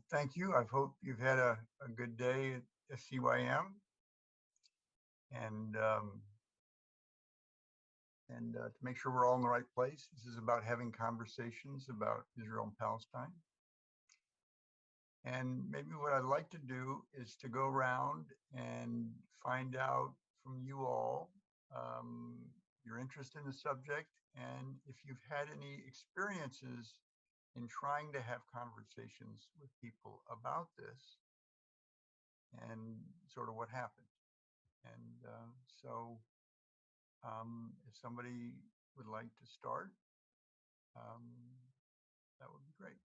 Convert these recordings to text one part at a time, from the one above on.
Thank you. I hope you've had a good day at SCYM, and to make sure we're all in the right place. This is about having conversations about Israel and Palestine. And maybe what I'd like to do is to go around and find out from you all your interest in the subject, and if you've had any experiences in trying to have conversations with people about this and sort of what happened. And so if somebody would like to start, that would be great.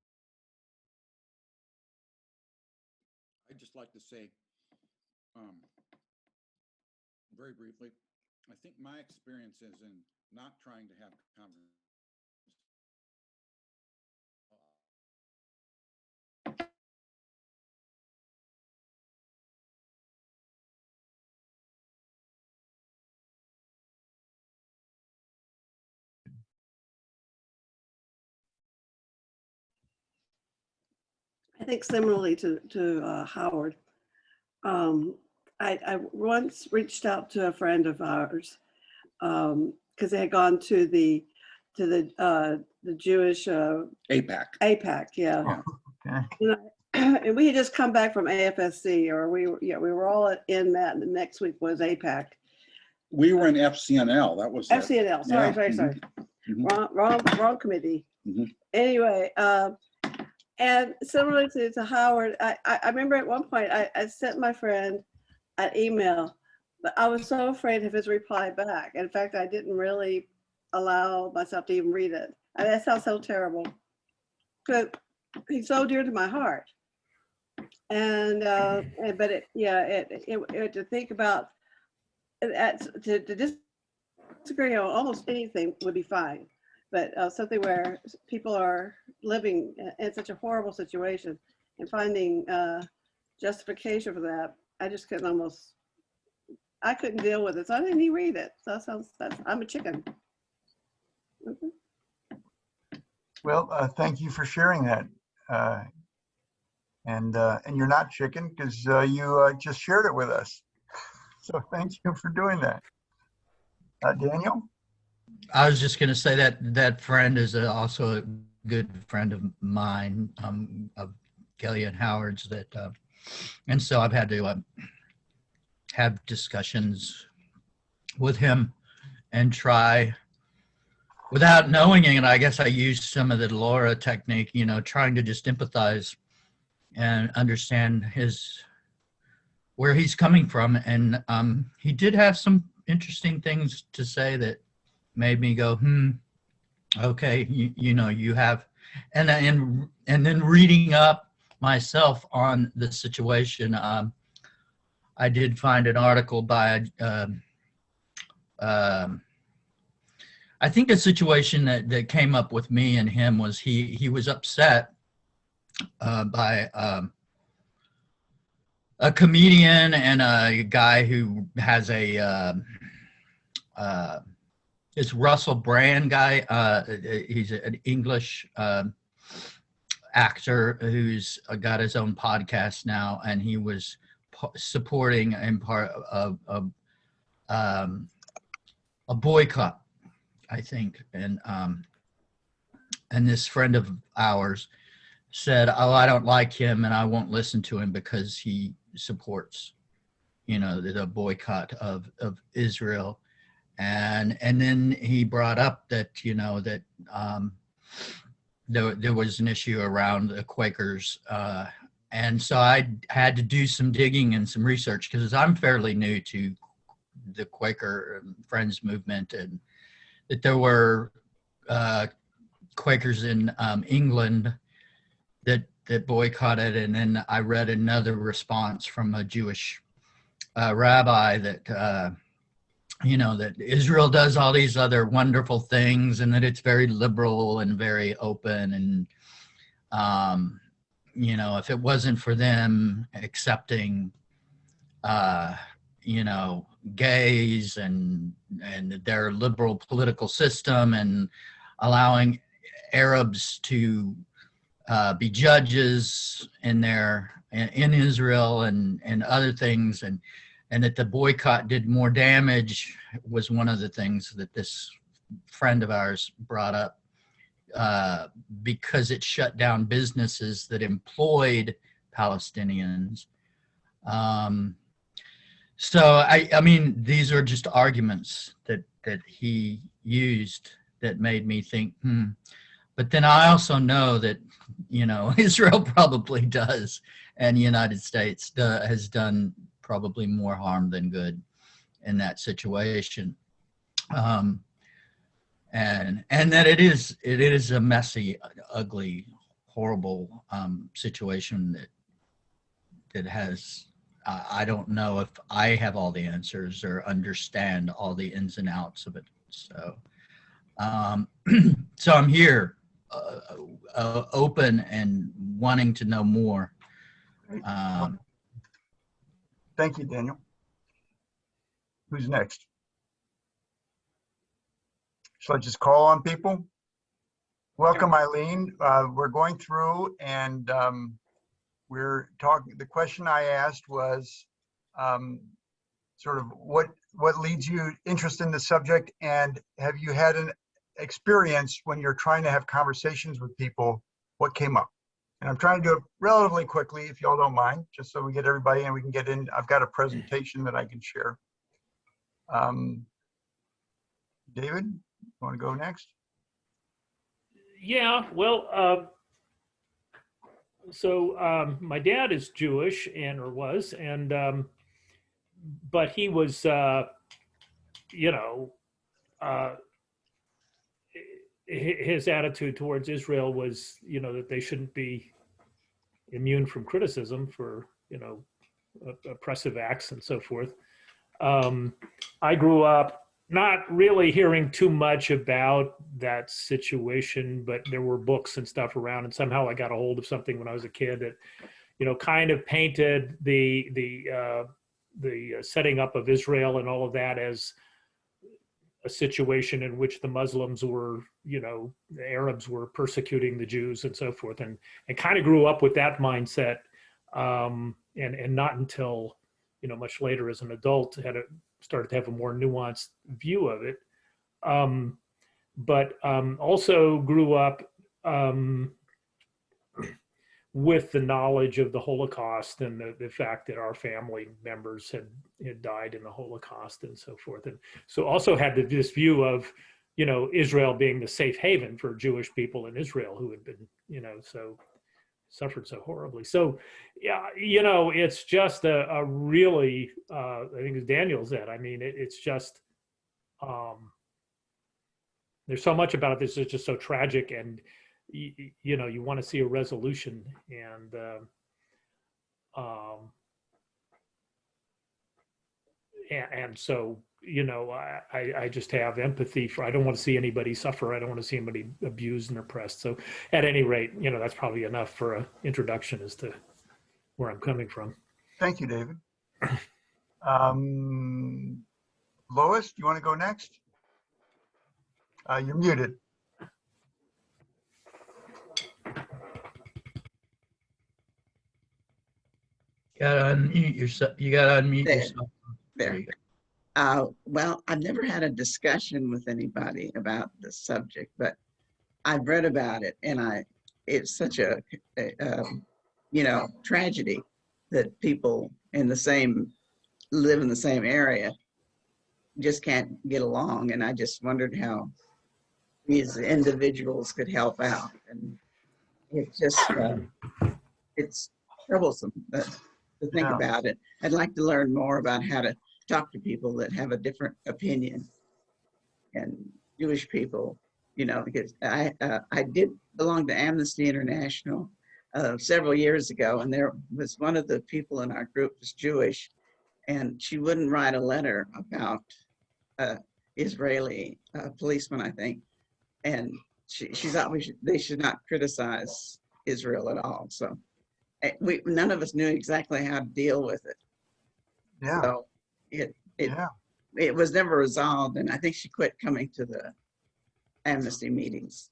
I'd just like to say, very briefly, I think my experiences in not trying to have conversations I think similarly to Howard, I once reached out to a friend of ours because they had gone to the Jewish APAC. Yeah. Okay. And we had just come back from AFSC, or we were all in that. And the next week was APAC. We were in FCNL. That was FCNL. Sorry. Mm-hmm. Wrong committee. Mm-hmm. Anyway, and similarly to Howard, I remember at one point I sent my friend an email, but I was so afraid of his reply back. In fact, I didn't really allow myself to even read it. And that sounds so terrible, but he's so dear to my heart. And but it to think about to disagree on almost anything would be fine. But something where people are living in such a horrible situation and finding justification for that, I just I couldn't deal with it. So I didn't even read it. So I'm a chicken. Mm-hmm. Well, thank you for sharing that. And you're not chicken because you just shared it with us. So thank you for doing that. Daniel? I was just going to say that friend is also a good friend of mine, of Kelly and Howard's. And so I've had to have discussions with him and try, without knowing it. I guess I used some of the Laura technique, trying to just empathize and understand where he's coming from. And he did have some interesting things to say that made me go, okay, you have, and then reading up myself on the situation, I did find an article by, I think the situation that came up with me and him was he was upset by a comedian and a guy who has it's Russell Brand guy. He's an English actor who's got his own podcast now, and he was supporting in part of a boycott, I think. And this friend of ours said, "Oh, I don't like him, and I won't listen to him because he supports, the boycott of Israel." And then he brought up that, there was an issue around the Quakers. And so I had to do some digging and some research because I'm fairly new to the Quaker Friends movement, and that there were Quakers in England that boycotted. And then I read another response from a Jewish rabbi that, that Israel does all these other wonderful things and that it's very liberal and very open. And, if it wasn't for them accepting, gays and their liberal political system and allowing Arabs to be judges in Israel and other things, and that the boycott did more damage was one of the things that this friend of ours brought up, because it shut down businesses that employed Palestinians. So I mean, these are just arguments that he used that made me think, But then I also know that, Israel probably does, and the United States has done probably more harm than good in that situation. And that it is a messy, ugly, horrible situation that has, I don't know if I have all the answers or understand all the ins and outs of it. So, so I'm here, open and wanting to know more. Thank you, Daniel. Who's next? Shall I just call on people? Welcome, Eileen. We're going through and we're talking, the question I asked was sort of what leads you interest in the subject, and have you had an experience when you're trying to have conversations with people, what came up? And I'm trying to do it relatively quickly, if y'all don't mind, just so we get everybody and we can get in. I've got a presentation that I can share. David, you want to go next? Yeah, well, so my dad is Jewish or was, and but he was, his attitude towards Israel was, that they shouldn't be immune from criticism for, oppressive acts and so forth. I grew up not really hearing too much about that situation, but there were books and stuff around, and somehow I got a hold of something when I was a kid that, kind of painted the setting up of Israel and all of that as a situation in which the Muslims were, the Arabs were persecuting the Jews and so forth, and kind of grew up with that mindset, and not until, much later as an adult started to have a more nuanced view of it. But also grew up with the knowledge of the Holocaust and the fact that our family members had died in the Holocaust and so forth. And so also had this view of, Israel being the safe haven for Jewish people in Israel who had been, so suffered so horribly. So, yeah, it's just a really, I think as Daniel said, I mean, it's just, there's so much about this that's just so tragic, and you want to see a resolution, and so, I just have empathy for, I don't want to see anybody suffer. I don't want to see anybody abused and oppressed. So at any rate, that's probably enough for an introduction as to where I'm coming from. Thank you, David. Lois, do you want to go next? You're muted. You gotta unmute yourself. There you go. Well, I've never had a discussion with anybody about the subject, but I've read about it, and it's such a tragedy that people live in the same area just can't get along. And I just wondered how these individuals could help out. And it's just, it's troublesome to think about it. I'd like to learn more about how to talk to people that have a different opinion, and Jewish people, because I did belong to Amnesty International several years ago, and there was one of the people in our group was Jewish, and she wouldn't write a letter about Israeli policemen, I think, and she thought they should not criticize Israel at all. So none of us knew exactly how to deal with it. Yeah. So it was never resolved, and I think she quit coming to the Amnesty meetings.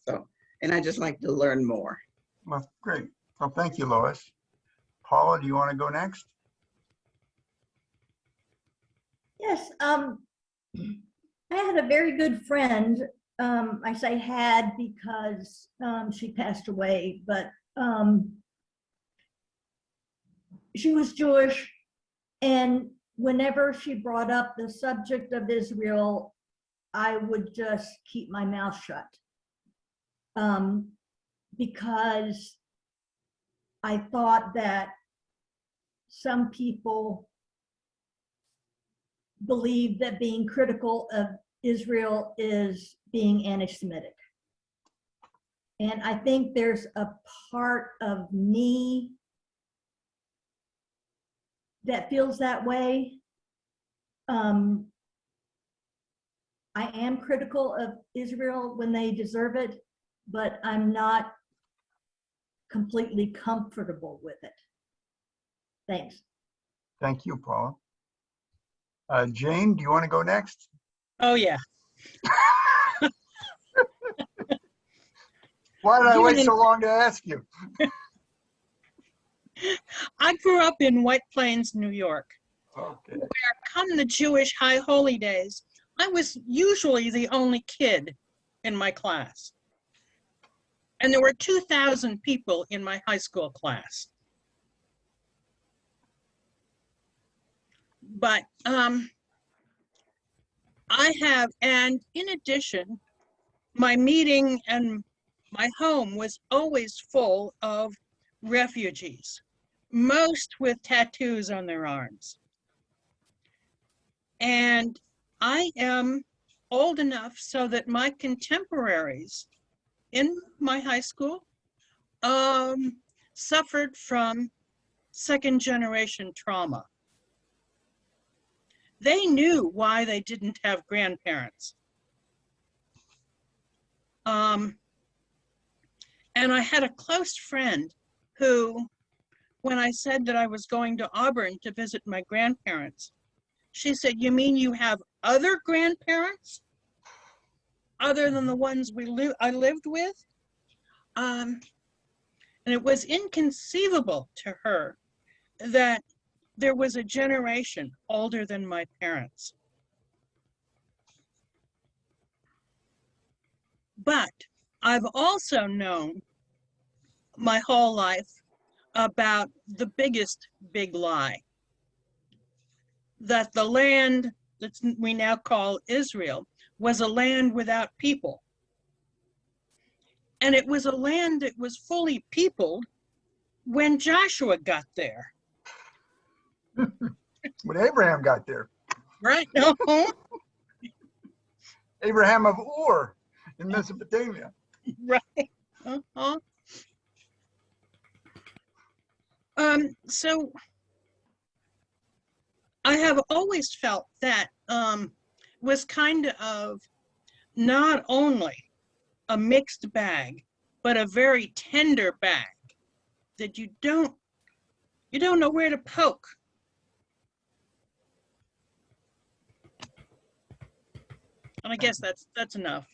So, and I just like to learn more. Well, great. Well, thank you, Lois. Paula, do you want to go next? Yes, I had a very good friend. I say had because she passed away, but she was Jewish, and whenever she brought up the subject of Israel, I would just keep my mouth shut, because I thought that some people believe that being critical of Israel is being anti-Semitic. And I think there's a part of me that feels that way. I am critical of Israel when they deserve it, but I'm not completely comfortable with it. Thanks. Thank you, Paula. Jane, do you want to go next? Oh, yeah. Why did I Given wait in- so long to ask you? I grew up in White Plains, New York. Okay. Come the Jewish high holy days, I was usually the only kid in my class. And there were 2,000 people in my high school class. But I have, and in addition, my meeting and my home was always full of refugees, most with tattoos on their arms. And I am old enough so that my contemporaries in my high school suffered from second-generation trauma. They knew why they didn't have grandparents. And I had a close friend who, when I said that I was going to Auburn to visit my grandparents, she said, "You mean you have other grandparents other than the ones I lived with?" And it was inconceivable to her that there was a generation older than my parents. But I've also known my whole life about the biggest big lie, that the land that we now call Israel was a land without people. And it was a land that was fully peopled when Joshua got there. When Abraham got there. Right? Uh-huh. Abraham of Ur in Mesopotamia. Right. Uh-huh. So I have always felt that was kind of not only a mixed bag, but a very tender bag that you don't know where to poke. And I guess that's enough.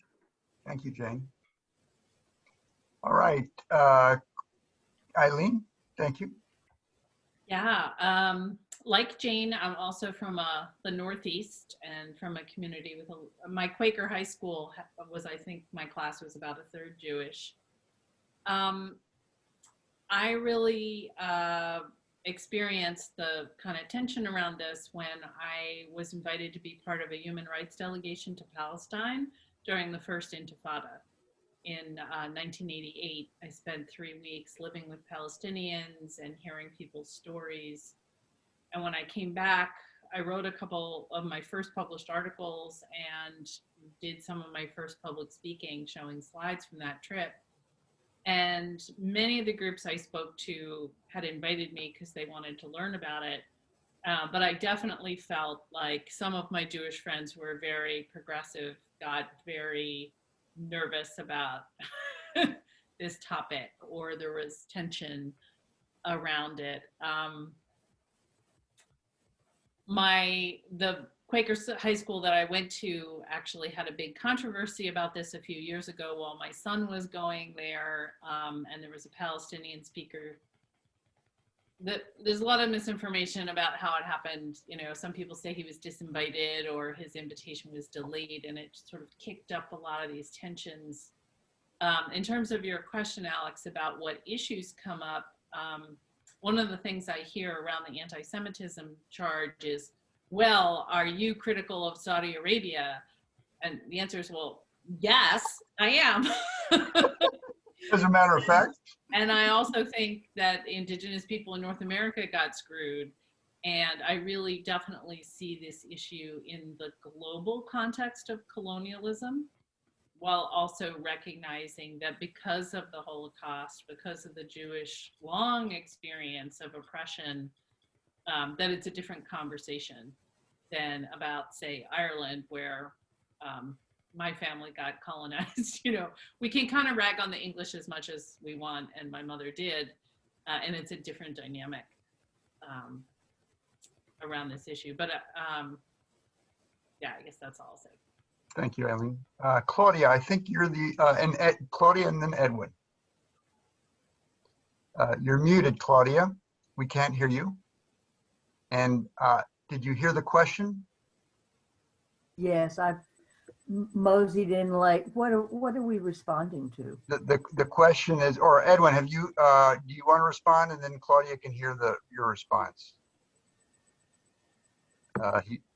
Thank you, Jane. All right. Eileen, thank you. Yeah, like Jane, I'm also from the Northeast and from a community with my Quaker high school was, I think my class was about a third Jewish. I really experienced the kind of tension around this when I was invited to be part of a human rights delegation to Palestine during the first Intifada. In 1988, I spent 3 weeks living with Palestinians and hearing people's stories. And when I came back, I wrote a couple of my first published articles and did some of my first public speaking showing slides from that trip. And many of the groups I spoke to had invited me because they wanted to learn about it. But I definitely felt like some of my Jewish friends who were very progressive got very nervous about this topic, or there was tension around it. Quaker high school that I went to actually had a big controversy about this a few years ago while my son was going there, and there was a Palestinian speaker. There's a lot of misinformation about how it happened. You know, some people say he was disinvited or his invitation was delayed, and it sort of kicked up a lot of these tensions. In terms of your question, Alex, about what issues come up, one of the things I hear around the anti-Semitism charge is, well, are you critical of Saudi Arabia? And the answer is, well, yes, I am. As a matter of fact. And I also think that indigenous people in North America got screwed. And I really definitely see this issue in the global context of colonialism, while also recognizing that because of the Holocaust, because of the Jewish long experience of oppression, that it's a different conversation than about, say, Ireland, where my family got colonized. You know, we can kind of rag on the English as much as we want, and my mother did, and it's a different dynamic around this issue. But yeah, I guess that's all I'll say. Thank you, Eileen. Claudia, I think you're the, Claudia and then Edwin. You're muted, Claudia. We can't hear you. And did you hear the question? Yes, I moseyed in like, what are we responding to? The question is, or Edwin, have you, do you want to respond? And then Claudia can hear your response.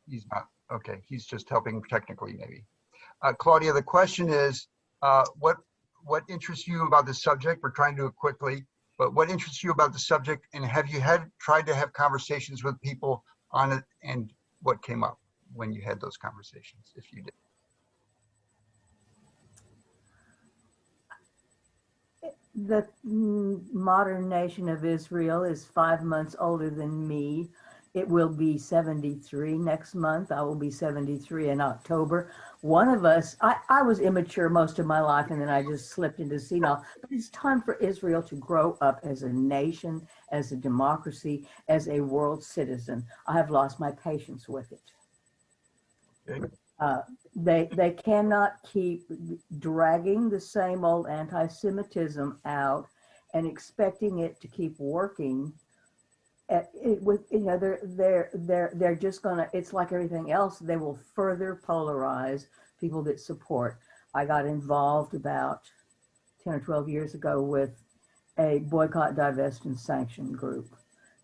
He's not, okay, he's just helping technically maybe. Claudia, the question is, what interests you about the subject? We're trying to do it quickly, but what interests you about the subject, and have you tried to have conversations with people on it, and what came up when you had those conversations, if you did? The modern nation of Israel is 5 months older than me. It will be 73 next month. I will be 73 in October. One of us, I was immature most of my life, and then I just slipped into senile. But it's time for Israel to grow up as a nation, as a democracy, as a world citizen. I have lost my patience with it. Okay. They cannot keep dragging the same old anti-Semitism out and expecting it to keep working. They're just gonna, it's like everything else, they will further polarize people that support. I got involved about 10 or 12 years ago with a boycott, divest, and sanction group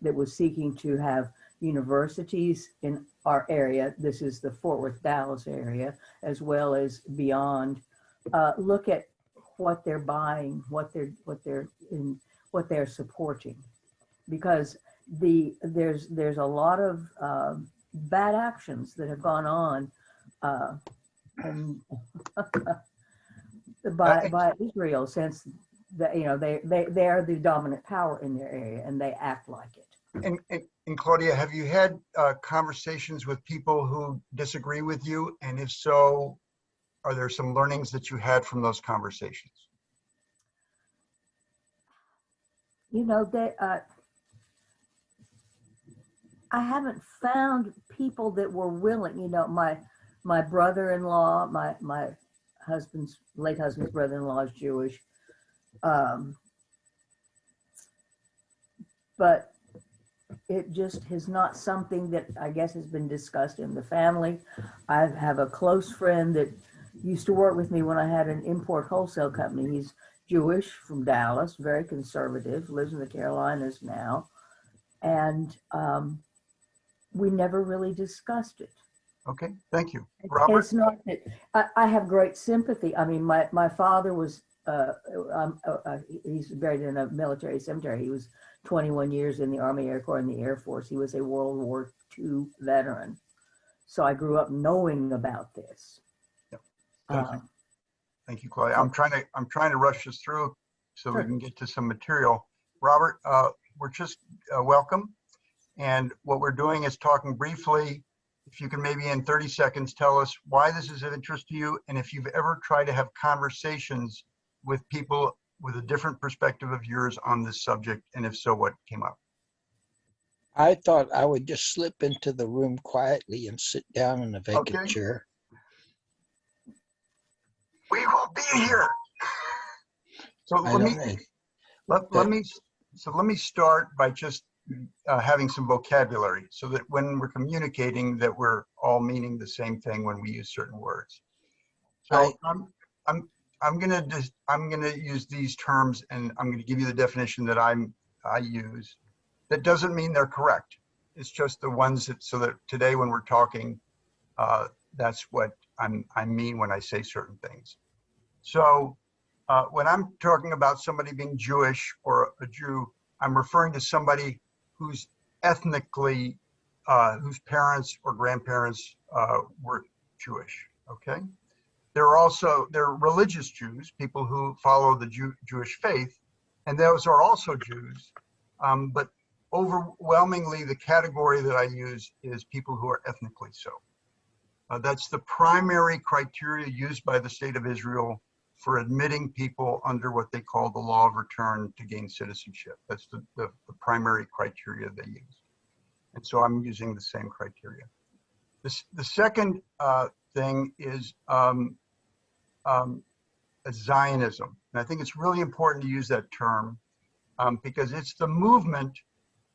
that was seeking to have universities in our area, this is the Fort Worth, Dallas area, as well as beyond, look at what they're buying, what they're supporting, because there's a lot of bad actions that have gone on and by Israel since they are the dominant power in their area and they act like it. And Claudia, have you had conversations with people who disagree with you? And if so, are there some learnings that you had from those conversations? You know, I haven't found people that were willing. You know, my brother-in-law, my late husband's brother-in-law is Jewish, but it just is not something that I guess has been discussed in the family. I have a close friend that used to work with me when I had an import wholesale company. He's Jewish from Dallas, very conservative, lives in the Carolinas now. And we never really discussed it. Okay, thank you. Robert? It's not that I have great sympathy. I mean, my father was, he's buried in a military cemetery. He was 21 years in the Army, Air Corps, and the Air Force. He was a World War II veteran. So I grew up knowing about this. Yep. Thank you, Claudia. I'm trying to rush this through so we can get to some material. Robert, we're just welcome. And what we're doing is talking briefly. If you can maybe in 30 seconds tell us why this is of interest to you, and if you've ever tried to have conversations with people with a different perspective of yours on this subject, and if so, what came up? I thought I would just slip into the room quietly and sit down in a vacant Okay. chair. We will be here. So I let me, don't know. let me start by just having some vocabulary so that when we're communicating that we're all meaning the same thing when we use certain words. So I'm gonna use these terms, and I'm gonna give you the definition that I use. That doesn't mean they're correct. It's just the ones that, so that today when we're talking, that's what I mean when I say certain things. So when I'm talking about somebody being Jewish or a Jew, I'm referring to somebody who's ethnically, whose parents or grandparents were Jewish, okay? There are religious Jews, people who follow the Jewish faith, and those are also Jews. But overwhelmingly, the category that I use is people who are ethnically so. That's the primary criteria used by the state of Israel for admitting people under what they call the law of return to gain citizenship. That's the primary criteria they use. And so I'm using the same criteria. The second thing is Zionism. And I think it's really important to use that term because it's the movement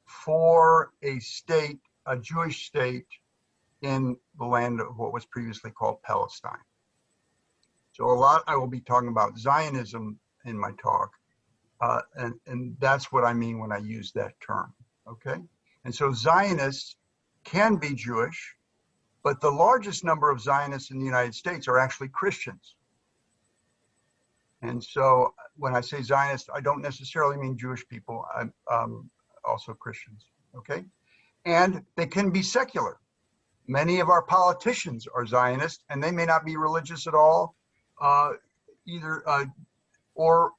for a state, a Jewish state in the land of what was previously called Palestine. So I will be talking about Zionism in my talk. And that's what I mean when I use that term, okay? And so Zionists can be Jewish, but the largest number of Zionists in the United States are actually Christians. And so when I say Zionist, I don't necessarily mean Jewish people, I'm also Christians, okay? And they can be secular. Many of our politicians are Zionists, and they may not be religious at all, either or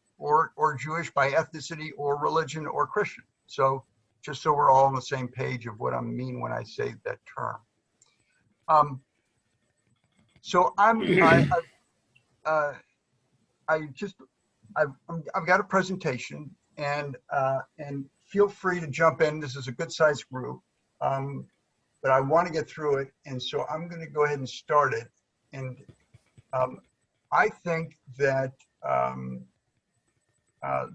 Jewish by ethnicity or religion or Christian. So just so we're all on the same page of what I mean when I say that term. So I've got a presentation, and feel free to jump in. This is a good sized group, but I want to get through it, and so I'm going to go ahead and start it. And I think that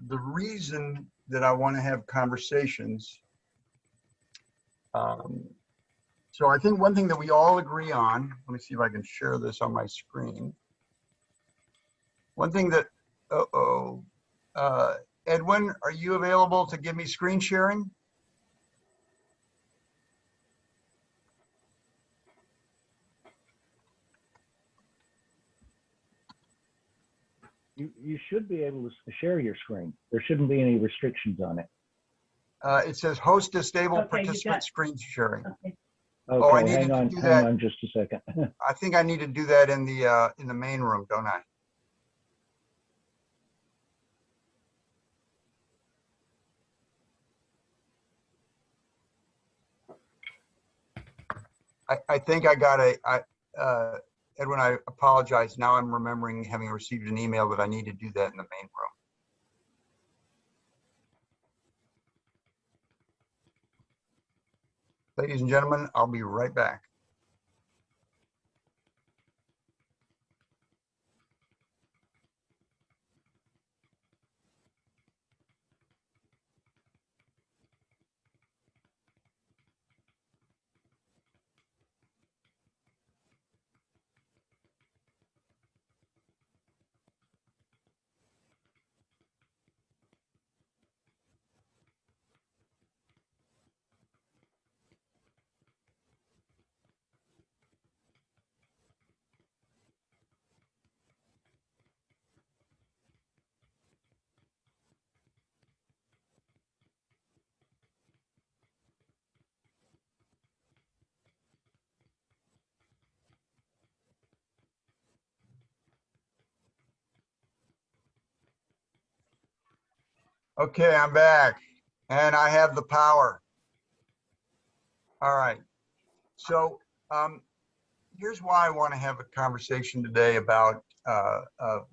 the reason that I want to have conversations. So I think one thing that we all agree on, let me see if I can share this on my screen. One thing that, Edwin, are you available to give me screen sharing? You should be able to share your screen. There shouldn't be any restrictions on it. It says host disable Okay, you participant got- screen sharing. Okay. Okay, I needed to do that. hang on just a second. I think I need to do that in the main room, don't I? I think I got Edwin, I apologize. Now I'm remembering having received an email that I need to do that in the main room. Ladies and gentlemen, I'll be right back. Okay, I'm back, and I have the power. All right. So here's why I want to have a conversation today about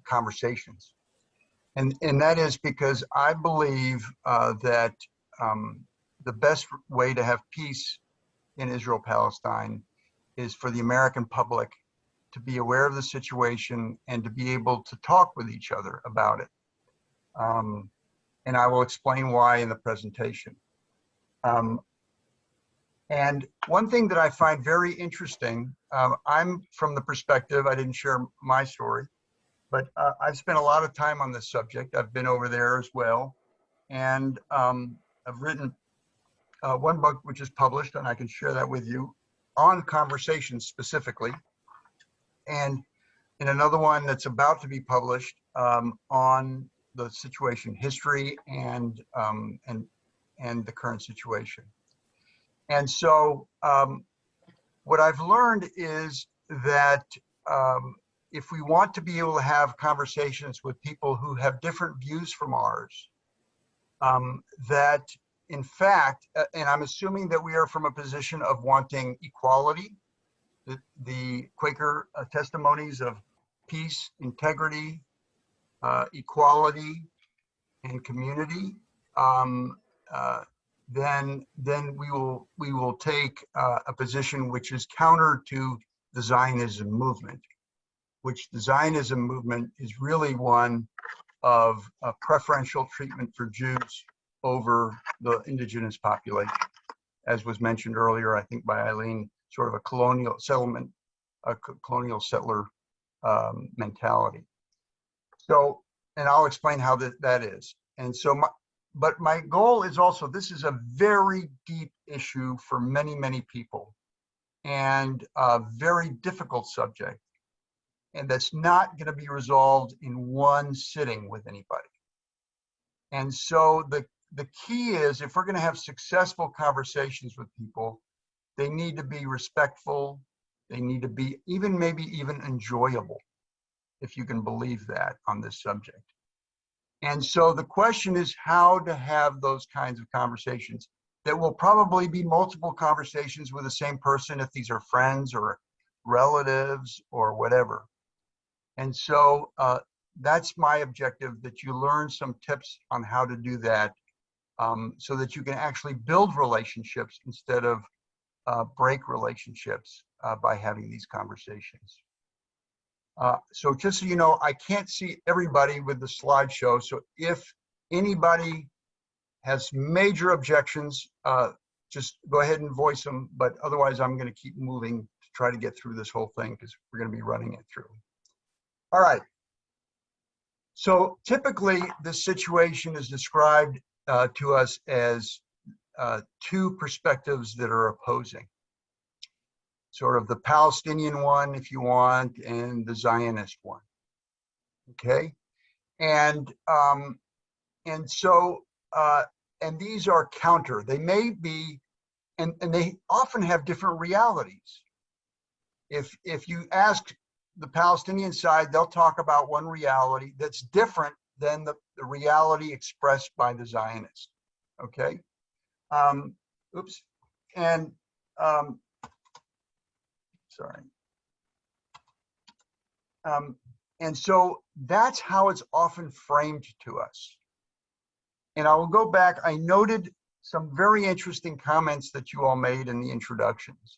conversations. And that is because I believe that the best way to have peace in Israel-Palestine is for the American public to be aware of the situation and to be able to talk with each other about it. And I will explain why in the presentation. And one thing that I find very interesting, I'm from the perspective, I didn't share my story, but I've spent a lot of time on this subject. I've been over there as well. And I've written one book which is published, and I can share that with you, on conversations specifically. And in another one that's about to be published on the situation, history and the current situation. And so what I've learned is that if we want to be able to have conversations with people who have different views from ours, that in fact, and I'm assuming that we are from a position of wanting equality, the Quaker testimonies of peace, integrity, equality, and community, then we will take a position which is counter to the Zionism movement, which the Zionism movement is really one of preferential treatment for Jews over the indigenous population, as was mentioned earlier, I think by Eileen, sort of a colonial settlement, a colonial settler mentality. So, and I'll explain how that is. And so, but my goal is also, this is a very deep issue for many, many people, and a very difficult subject. And that's not going to be resolved in one sitting with anybody. And so the key is, if we're going to have successful conversations with people, they need to be respectful. They need to be maybe even enjoyable, if you can believe that on this subject. And so the question is how to have those kinds of conversations that will probably be multiple conversations with the same person, if these are friends or relatives or whatever. And so that's my objective, that you learn some tips on how to do that, so that you can actually build relationships instead of break relationships by having these conversations. So just so you know, I can't see everybody with the slideshow. So if anybody has major objections, just go ahead and voice them. But otherwise, I'm going to keep moving to try to get through this whole thing, because we're going to be running it through. All right. So typically, this situation is described to us as two perspectives that are opposing. Sort of the Palestinian one, if you want, and the Zionist one. Okay, and so these are counter. They may be, and they often have different realities. If you ask the Palestinian side, they'll talk about one reality that's different than the reality expressed by the Zionist. Okay, oops, and sorry. And so that's how it's often framed to us. And I will go back. I noted some very interesting comments that you all made in the introductions.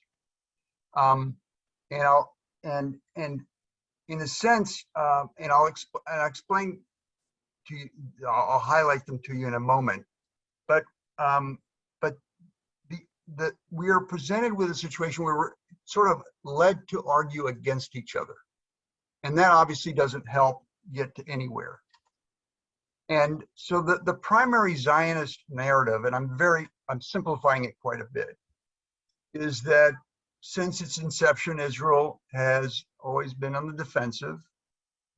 And in a sense, and I'll explain to you. I'll highlight them to you in a moment. But we are presented with a situation where we're sort of led to argue against each other. And that obviously doesn't help get to anywhere. And so the primary Zionist narrative, and I'm simplifying it quite a bit, is that since its inception, Israel has always been on the defensive.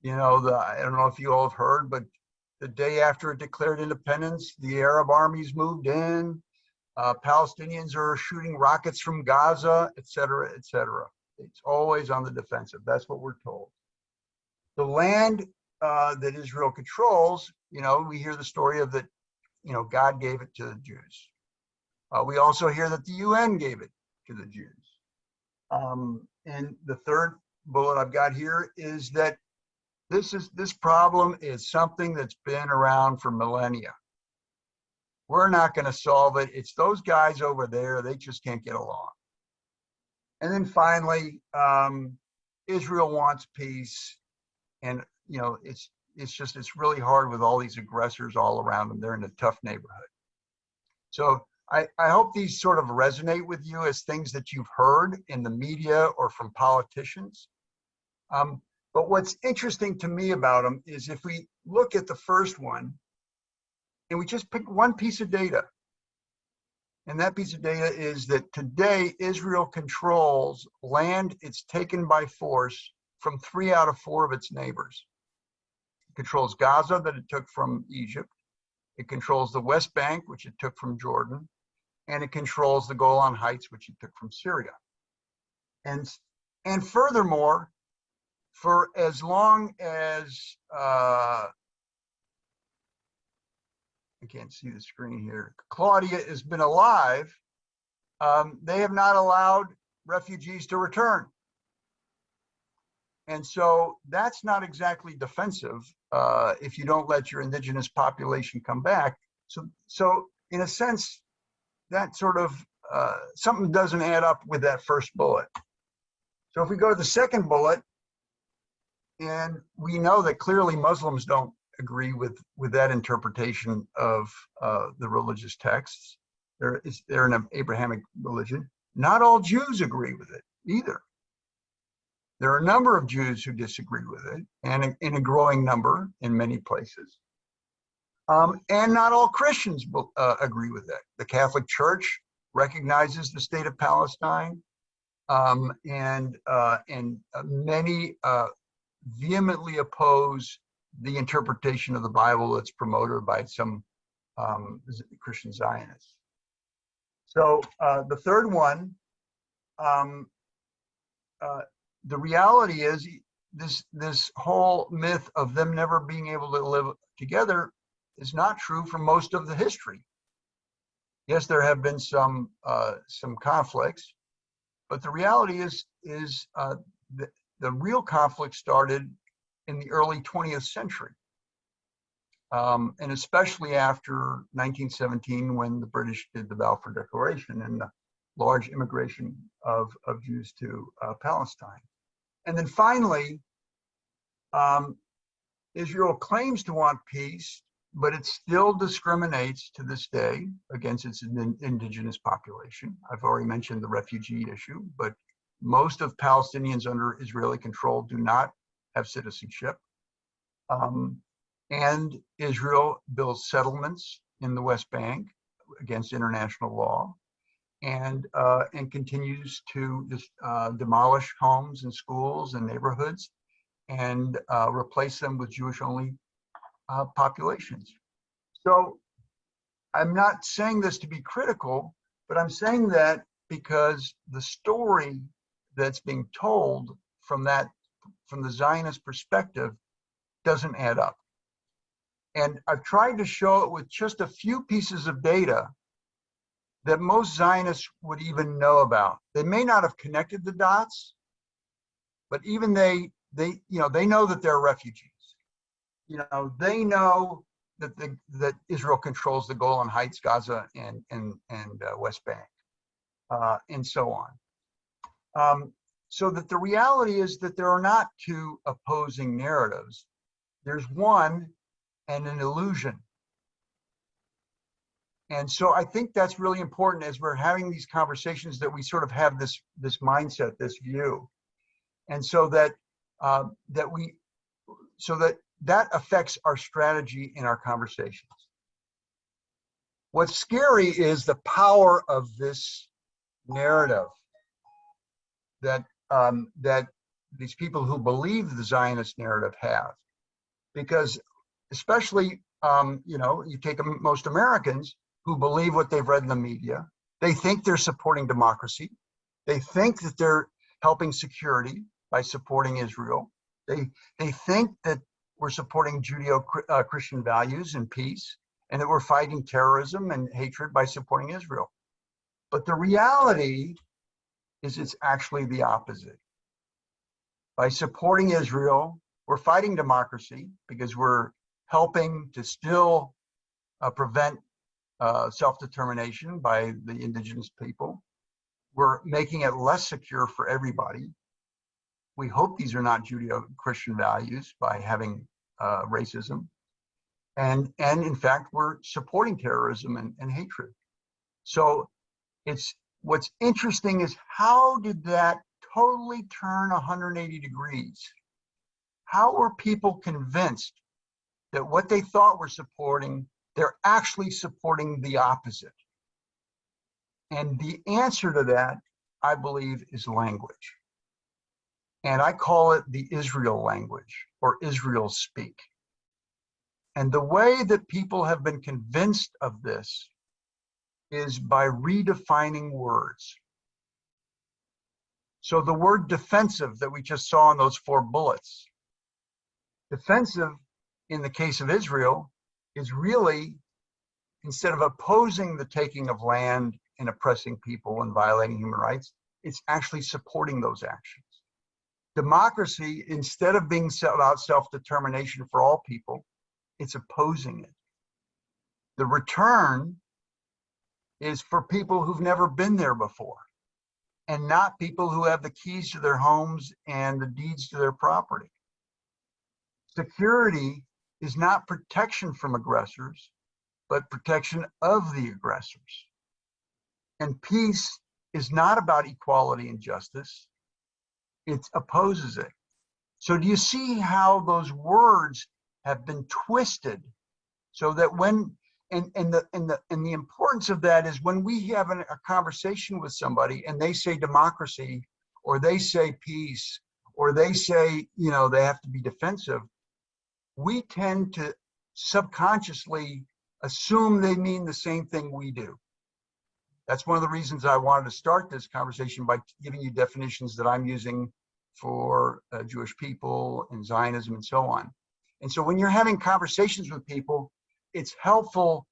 You know, I don't know if you all have heard, but the day after it declared independence, the Arab armies moved in. Palestinians are shooting rockets from Gaza, et cetera, et cetera. It's always on the defensive. That's what we're told. The land that Israel controls, you know, we hear the story of that, you know, God gave it to the Jews. We also hear that the UN gave it to the Jews. And the third bullet I've got here is that this problem is something that's been around for millennia. We're not going to solve it. It's those guys over there. They just can't get along. And then finally, Israel wants peace. And, you know, it's really hard with all these aggressors all around them. They're in a tough neighborhood. So I hope these sort of resonate with you as things that you've heard in the media or from politicians. But what's interesting to me about them is if we look at the first one and we just pick one piece of data, and that piece of data is that today Israel controls land it's taken by force from 3 out of 4 of its neighbors. It controls Gaza that it took from Egypt. It controls the West Bank, which it took from Jordan. And it controls the Golan Heights, which it took from Syria. And furthermore, for as long as, I can't see the screen here, Claudia has been alive, they have not allowed refugees to return. And so that's not exactly defensive if you don't let your indigenous population come back. So in a sense, that sort of, something doesn't add up with that first bullet. So if we go to the second bullet, and we know that clearly Muslims don't agree with that interpretation of the religious texts. They're an Abrahamic religion. Not all Jews agree with it either. There are a number of Jews who disagree with it, and in a growing number in many places. And not all Christians agree with that. The Catholic Church recognizes the state of Palestine, and many vehemently oppose the interpretation of the Bible that's promoted by some Christian Zionists. So the third one, the reality is this whole myth of them never being able to live together is not true for most of the history. Yes, there have been some conflicts, but the reality is the real conflict started in the early 20th century, and especially after 1917, when the British did the Balfour Declaration and the large immigration of Jews to Palestine. And then finally, Israel claims to want peace, but it still discriminates to this day against its indigenous population. I've already mentioned the refugee issue, but most of Palestinians under Israeli control do not have citizenship. And Israel builds settlements in the West Bank against international law, and continues to demolish homes and schools and neighborhoods and replace them with Jewish-only populations. So I'm not saying this to be critical, but I'm saying that because the story that's being told from the Zionist perspective doesn't add up. And I've tried to show it with just a few pieces of data that most Zionists would even know about. They may not have connected the dots, but even they know that they're refugees. They know that Israel controls the Golan Heights, Gaza, and West Bank, and so on. So that the reality is that there are not two opposing narratives. There's one and an illusion. And so I think that's really important as we're having these conversations, that we sort of have this mindset, this view. And so that that affects our strategy in our conversations. What's scary is the power of this narrative that these people who believe the Zionist narrative have, because especially you take most Americans who believe what they've read in the media. They think they're supporting democracy. They think that they're helping security by supporting Israel. They think that we're supporting Judeo-Christian values and peace, and that we're fighting terrorism and hatred by supporting Israel. But the reality is it's actually the opposite. By supporting Israel, we're fighting democracy because we're helping to still prevent self-determination by the indigenous people. We're making it less secure for everybody. We hope these are not Judeo-Christian values by having racism. And in fact, we're supporting terrorism and hatred. So what's interesting is how did that totally turn 180 degrees? How were people convinced that what they thought were supporting, they're actually supporting the opposite? And the answer to that, I believe, is language. And I call it the Israel language, or Israelspeak. And the way that people have been convinced of this is by redefining words. So the word defensive that we just saw in those 4 bullets, defensive in the case of Israel is really, instead of opposing the taking of land and oppressing people and violating human rights, it's actually supporting those actions. Democracy, instead of being about self-determination for all people, it's opposing it. The return is for people who've never been there before, and not people who have the keys to their homes and the deeds to their property. Security is not protection from aggressors, but protection of the aggressors. And peace is not about equality and justice. It opposes it. So do you see how those words have been twisted so that when, and the importance of that is when we have a conversation with somebody and they say democracy, or they say peace, or they say, you know, they have to be defensive, we tend to subconsciously assume they mean the same thing we do. That's one of the reasons I wanted to start this conversation by giving you definitions that I'm using for Jewish people and Zionism and so on. And so when you're having conversations with people, it's helpful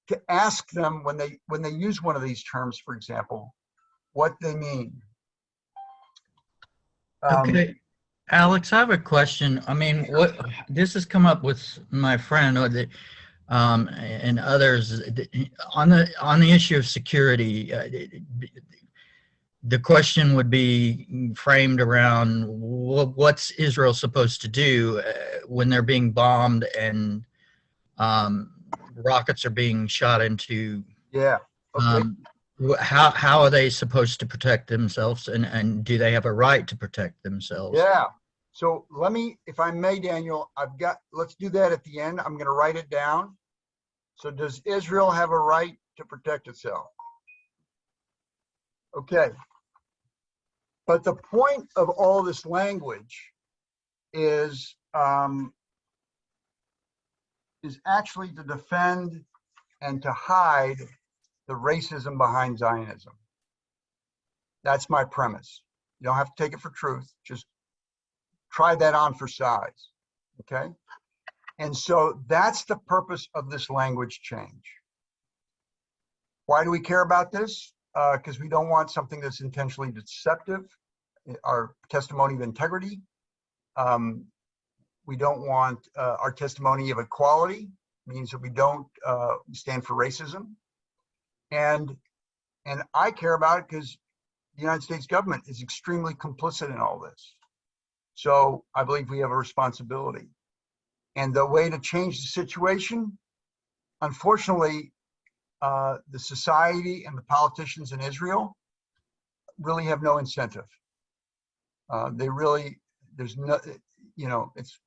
to ask them when they use one of these terms, for example, what they mean. Okay, Alex, I have a question. I mean, this has come up with my friend and others on the issue of security. The question would be framed around what's Israel supposed to do when they're being bombed and rockets are being shot into. Yeah. Okay. How are they supposed to protect themselves, and do they have a right to protect themselves? Yeah. So let me, if I may, Daniel, let's do that at the end. I'm going to write it down. So does Israel have a right to protect itself? Okay. But the point of all this language is actually to defend and to hide the racism behind Zionism. That's my premise. You don't have to take it for truth. Just try that on for size, okay? And so that's the purpose of this language change. Why do we care about this? Because we don't want something that's intentionally deceptive. Our testimony of integrity. We don't want our testimony of equality, means that we don't stand for racism. And I care about it because the United States government is extremely complicit in all this. So I believe we have a responsibility. And the way to change the situation, unfortunately, the society and the politicians in Israel really have no incentive. There's no, you know, it's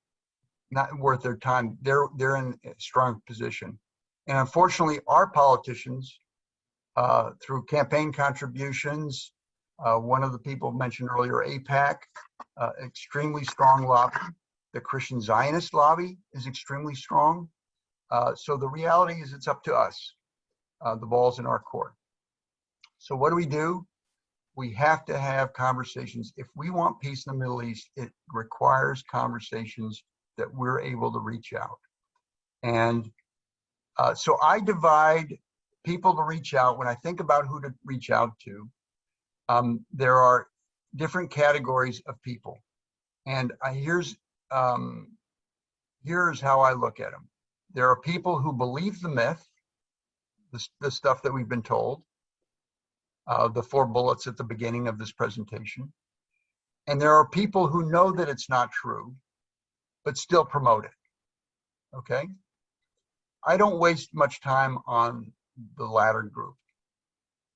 not worth their time. They're in a strong position. And unfortunately, our politicians, through campaign contributions, one of the people mentioned earlier, AIPAC, extremely strong lobby. The Christian Zionist lobby is extremely strong. So the reality is it's up to us. The ball's in our court. So what do? We have to have conversations. If we want peace in the Middle East, it requires conversations that we're able to reach out. And so I divide people to reach out. When I think about who to reach out to, there are different categories of people. And here's how I look at them. There are people who believe the myth the stuff that we've been told, the 4 bullets at the beginning of this presentation. And there are people who know that it's not true, but still promote it, okay? I don't waste much time on the latter group,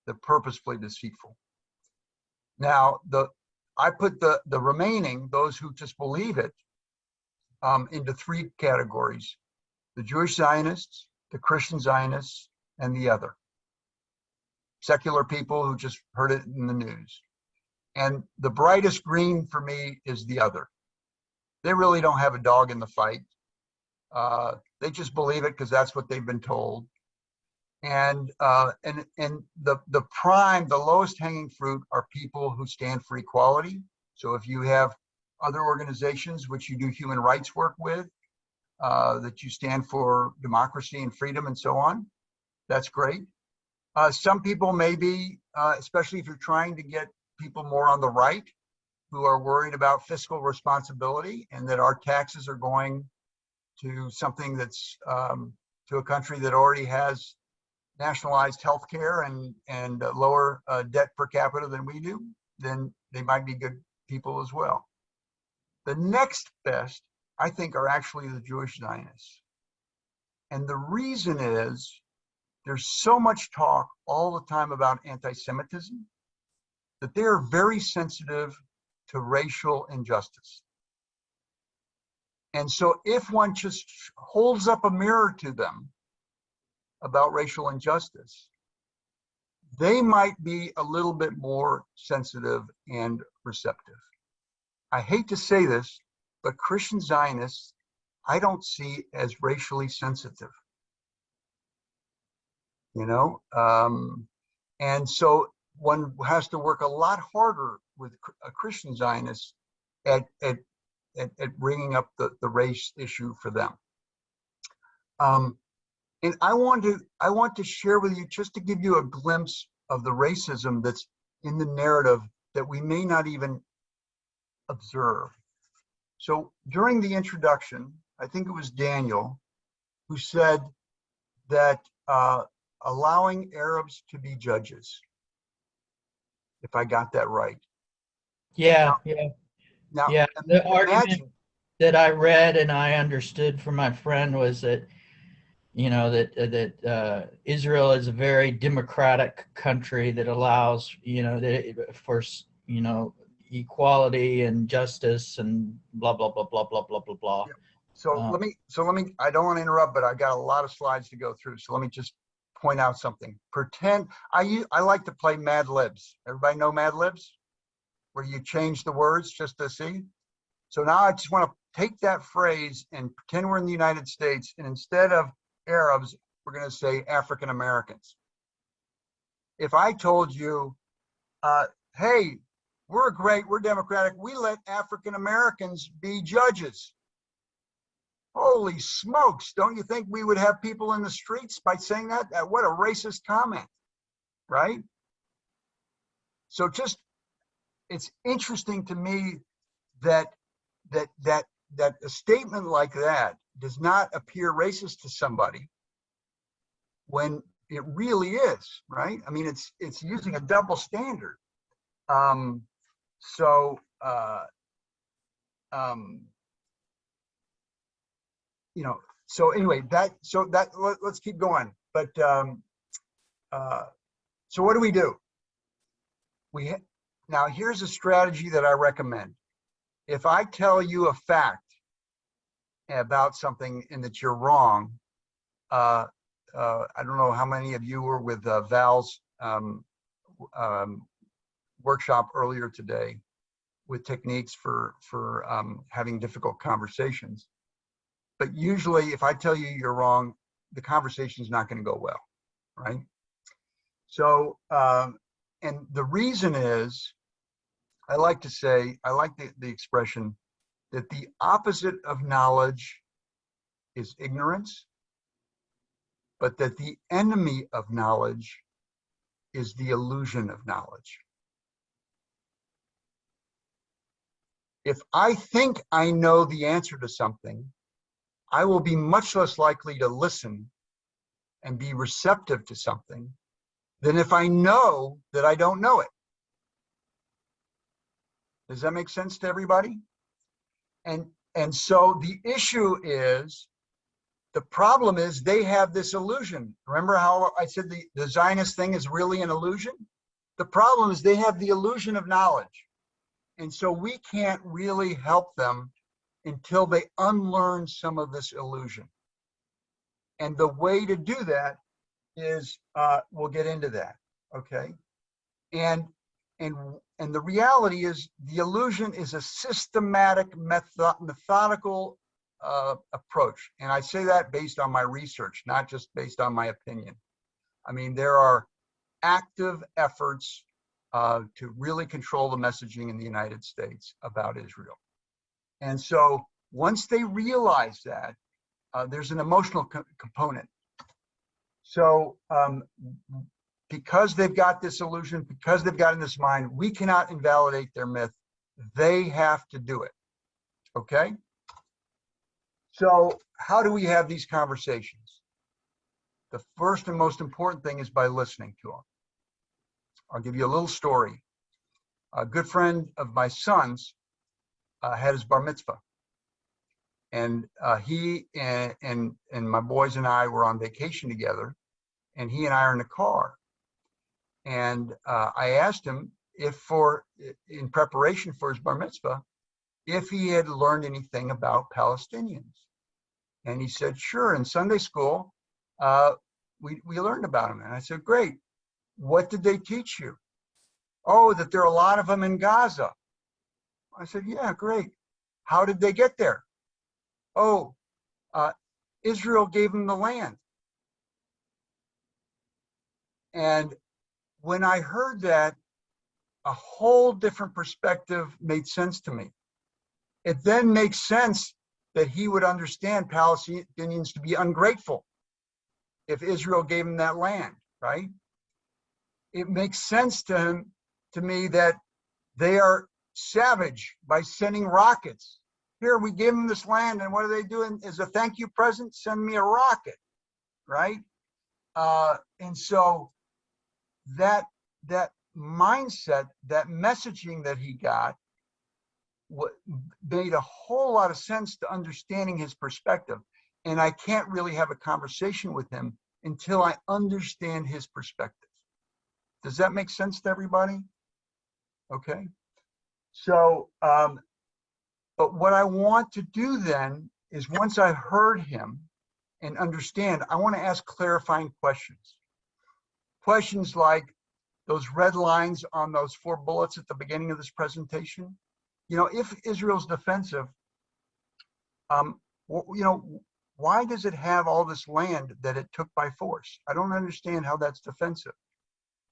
the purposefully deceitful. Now, I put the remaining, those who just believe it, into 3 categories: the Jewish Zionists, the Christian Zionists, and the other. Secular people who just heard it in the news. And the brightest green for me is the other. They really don't have a dog in the fight. They just believe it because that's what they've been told. And the prime, the lowest hanging fruit are people who stand for equality. So if you have other organizations which you do human rights work with, that you stand for democracy and freedom and so on, that's great. Some people maybe, especially if you're trying to get people more on the right, who are worried about fiscal responsibility and that our taxes are going to something that's to a country that already has nationalized health care and lower debt per capita than we do, then they might be good people as well. The next best, I think, are actually the Jewish Zionists. And the reason is there's so much talk all the time about anti-Semitism that they are very sensitive to racial injustice. And so if one just holds up a mirror to them about racial injustice, they might be a little bit more sensitive and receptive. I hate to say this, but Christian Zionists, I don't see as racially sensitive. You know, and so one has to work a lot harder with a Christian Zionist at bringing up the race issue for them. And I want to share with you, just to give you a glimpse of the racism that's in the narrative that we may not even observe. So during the introduction, I think it was Daniel who said that allowing Arabs to be judges, if I got that right. Yeah, Now, yeah. The argument imagine, that I read and I understood from my friend was that, you know, that Israel is a very democratic country that allows, you know, for, you know, equality and justice and blah blah blah blah blah blah blah blah. Yeah. So let me. I don't want to interrupt, but I got a lot of slides to go through. So let me just point out something. Pretend I like to play Mad Libs. Everybody know Mad Libs, where you change the words just to see. So now I just want to take that phrase and pretend we're in the United States, and instead of Arabs, we're going to say African Americans. If I told you, hey, we're democratic, we let African Americans be judges. Holy smokes, don't you think we would have people in the streets by saying that? What a racist comment, right? So just, it's interesting to me that a statement like that does not appear racist to somebody when it really is, right? I mean, it's using a double standard. You know, so anyway, let's keep going. But so what do? Now here's a strategy that I recommend. If I tell you a fact about something and that you're wrong, I don't know how many of you were with Val's workshop earlier today with techniques for having difficult conversations. But usually if I tell you you're wrong, the conversation is not going to go well, right? So, and the reason is, I like the expression that the opposite of knowledge is ignorance, but that the enemy of knowledge is the illusion of knowledge. If I think I know the answer to something, I will be much less likely to listen and be receptive to something than if I know that I don't know it. Does that make sense to everybody? And so the issue is, the problem is they have this illusion. Remember how I said the Zionist thing is really an illusion? The problem is they have the illusion of knowledge. And so we can't really help them until they unlearn some of this illusion. And the way to do that is, we'll get into that, okay? And the reality is the illusion is a systematic, methodical approach. And I say that based on my research, not just based on my opinion. I mean, there are active efforts to really control the messaging in the United States about Israel. And so once they realize that, there's an emotional component. So because they've got this illusion, because they've got in this mind, we cannot invalidate their myth. They have to do it, okay? So how do we have these conversations? The first and most important thing is by listening to them. I'll give you a little story. A good friend of my son's had his bar mitzvah. And he and my boys and I were on vacation together, and he and I are in the car. And I asked him if in preparation for his bar mitzvah, if he had learned anything about Palestinians. And he said, sure, in Sunday school, we learned about them. And I said, great. What did they teach you? Oh, that there are a lot of them in Gaza. I said, yeah, great. How did they get there? Oh, Israel gave them the land. And when I heard that, a whole different perspective made sense to me. It then makes sense that he would understand Palestinians to be ungrateful if Israel gave him that land, right? It makes sense to me that they are savage by sending rockets. Here, we give them this land, and what are they doing? As a thank you present, send me a rocket, right? And so that mindset, that messaging that he got, made a whole lot of sense to understanding his perspective. And I can't really have a conversation with him until I understand his perspective. Does that make sense to everybody? Okay. So, but what I want to do then is, once I've heard him and understand, I want to ask clarifying questions. Questions like those red lines on those 4 bullets at the beginning of this presentation. You know, if Israel's defensive, you know, why does it have all this land that it took by force? I don't understand how that's defensive.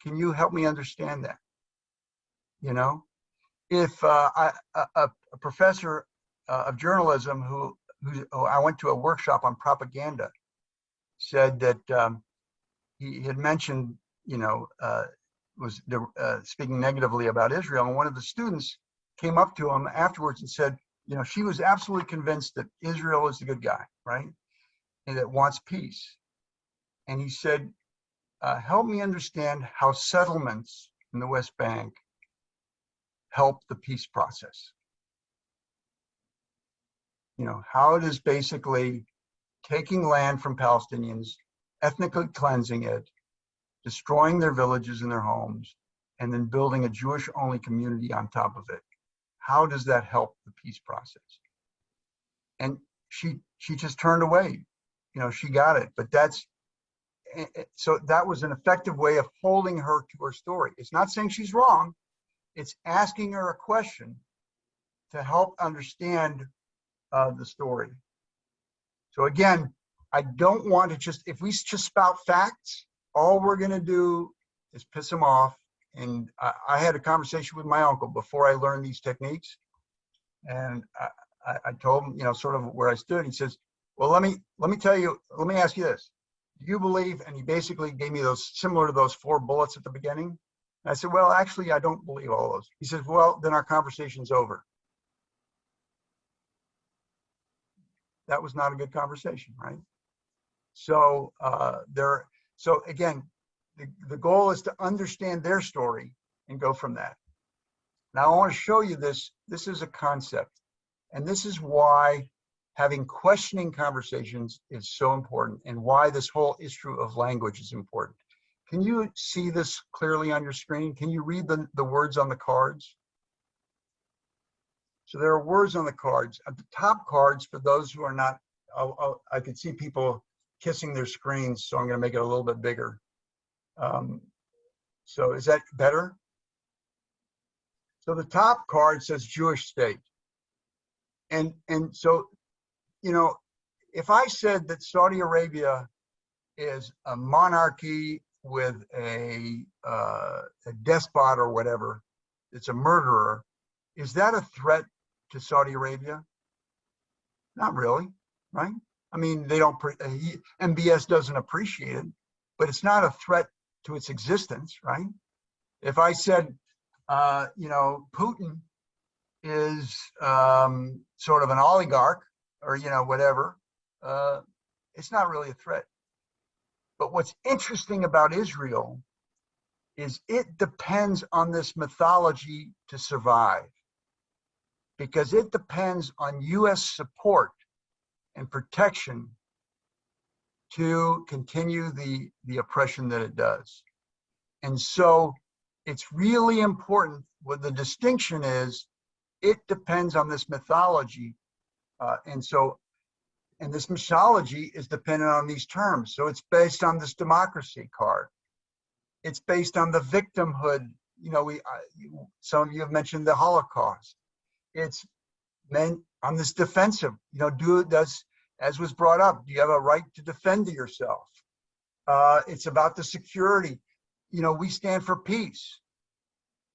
Can you help me understand that? You know, if a professor of journalism who I went to a workshop on propaganda said that he had mentioned, you know, was speaking negatively about Israel, and one of the students came up to him afterwards and said, you know, she was absolutely convinced that Israel is the good guy, right? And that wants peace. And he said, help me understand how settlements in the West Bank help the peace process. You know, how it is basically taking land from Palestinians, ethnically cleansing it, destroying their villages and their homes, and then building a Jewish-only community on top of it. How does that help the peace process? And she just turned away. You know, she got it. But so that was an effective way of holding her to her story. It's not saying she's wrong. It's asking her a question to help understand the story. So again, I don't want to just, if we just spout facts, all we're going to do is piss them off. And I had a conversation with my uncle before I learned these techniques. And I told him, you know, sort of where I stood. He says, well, let me ask you this. Do you believe, and he basically gave me those, similar to those 4 bullets at the beginning. And I said, well, actually, I don't believe all those. He says, well, then our conversation's over. That was not a good conversation, right? So so again, the goal is to understand their story and go from that. Now I want to show you this. This is a concept, and this is why having questioning conversations is so important, and why this whole issue of language is important. Can you see this clearly on your screen? Can you read the words on the cards? So there are words on the cards. At the top cards, for those who are not, I could see people kissing their screens, so I'm going to make it a little bit bigger. So is that better? So the top card says Jewish state. And so, you know, if I said that Saudi Arabia is a monarchy with a despot or whatever, it's a murderer, is that a threat to Saudi Arabia? Not really, right? I mean, they don't, MBS doesn't appreciate it, but it's not a threat to its existence, right? If I said, you know, Putin is sort of an oligarch, or, you know, whatever, it's not really a threat. But what's interesting about Israel is it depends on this mythology to survive, because it depends on US support and protection to continue the oppression that it does. And so it's really important. What the distinction is, it depends on this mythology. And this mythology is dependent on these terms. So it's based on this democracy card. It's based on the victimhood. You know, some of you have mentioned the Holocaust. It's meant on this defensive, you know, as was brought up, do you have a right to defend yourself? It's about the security. You know, we stand for peace.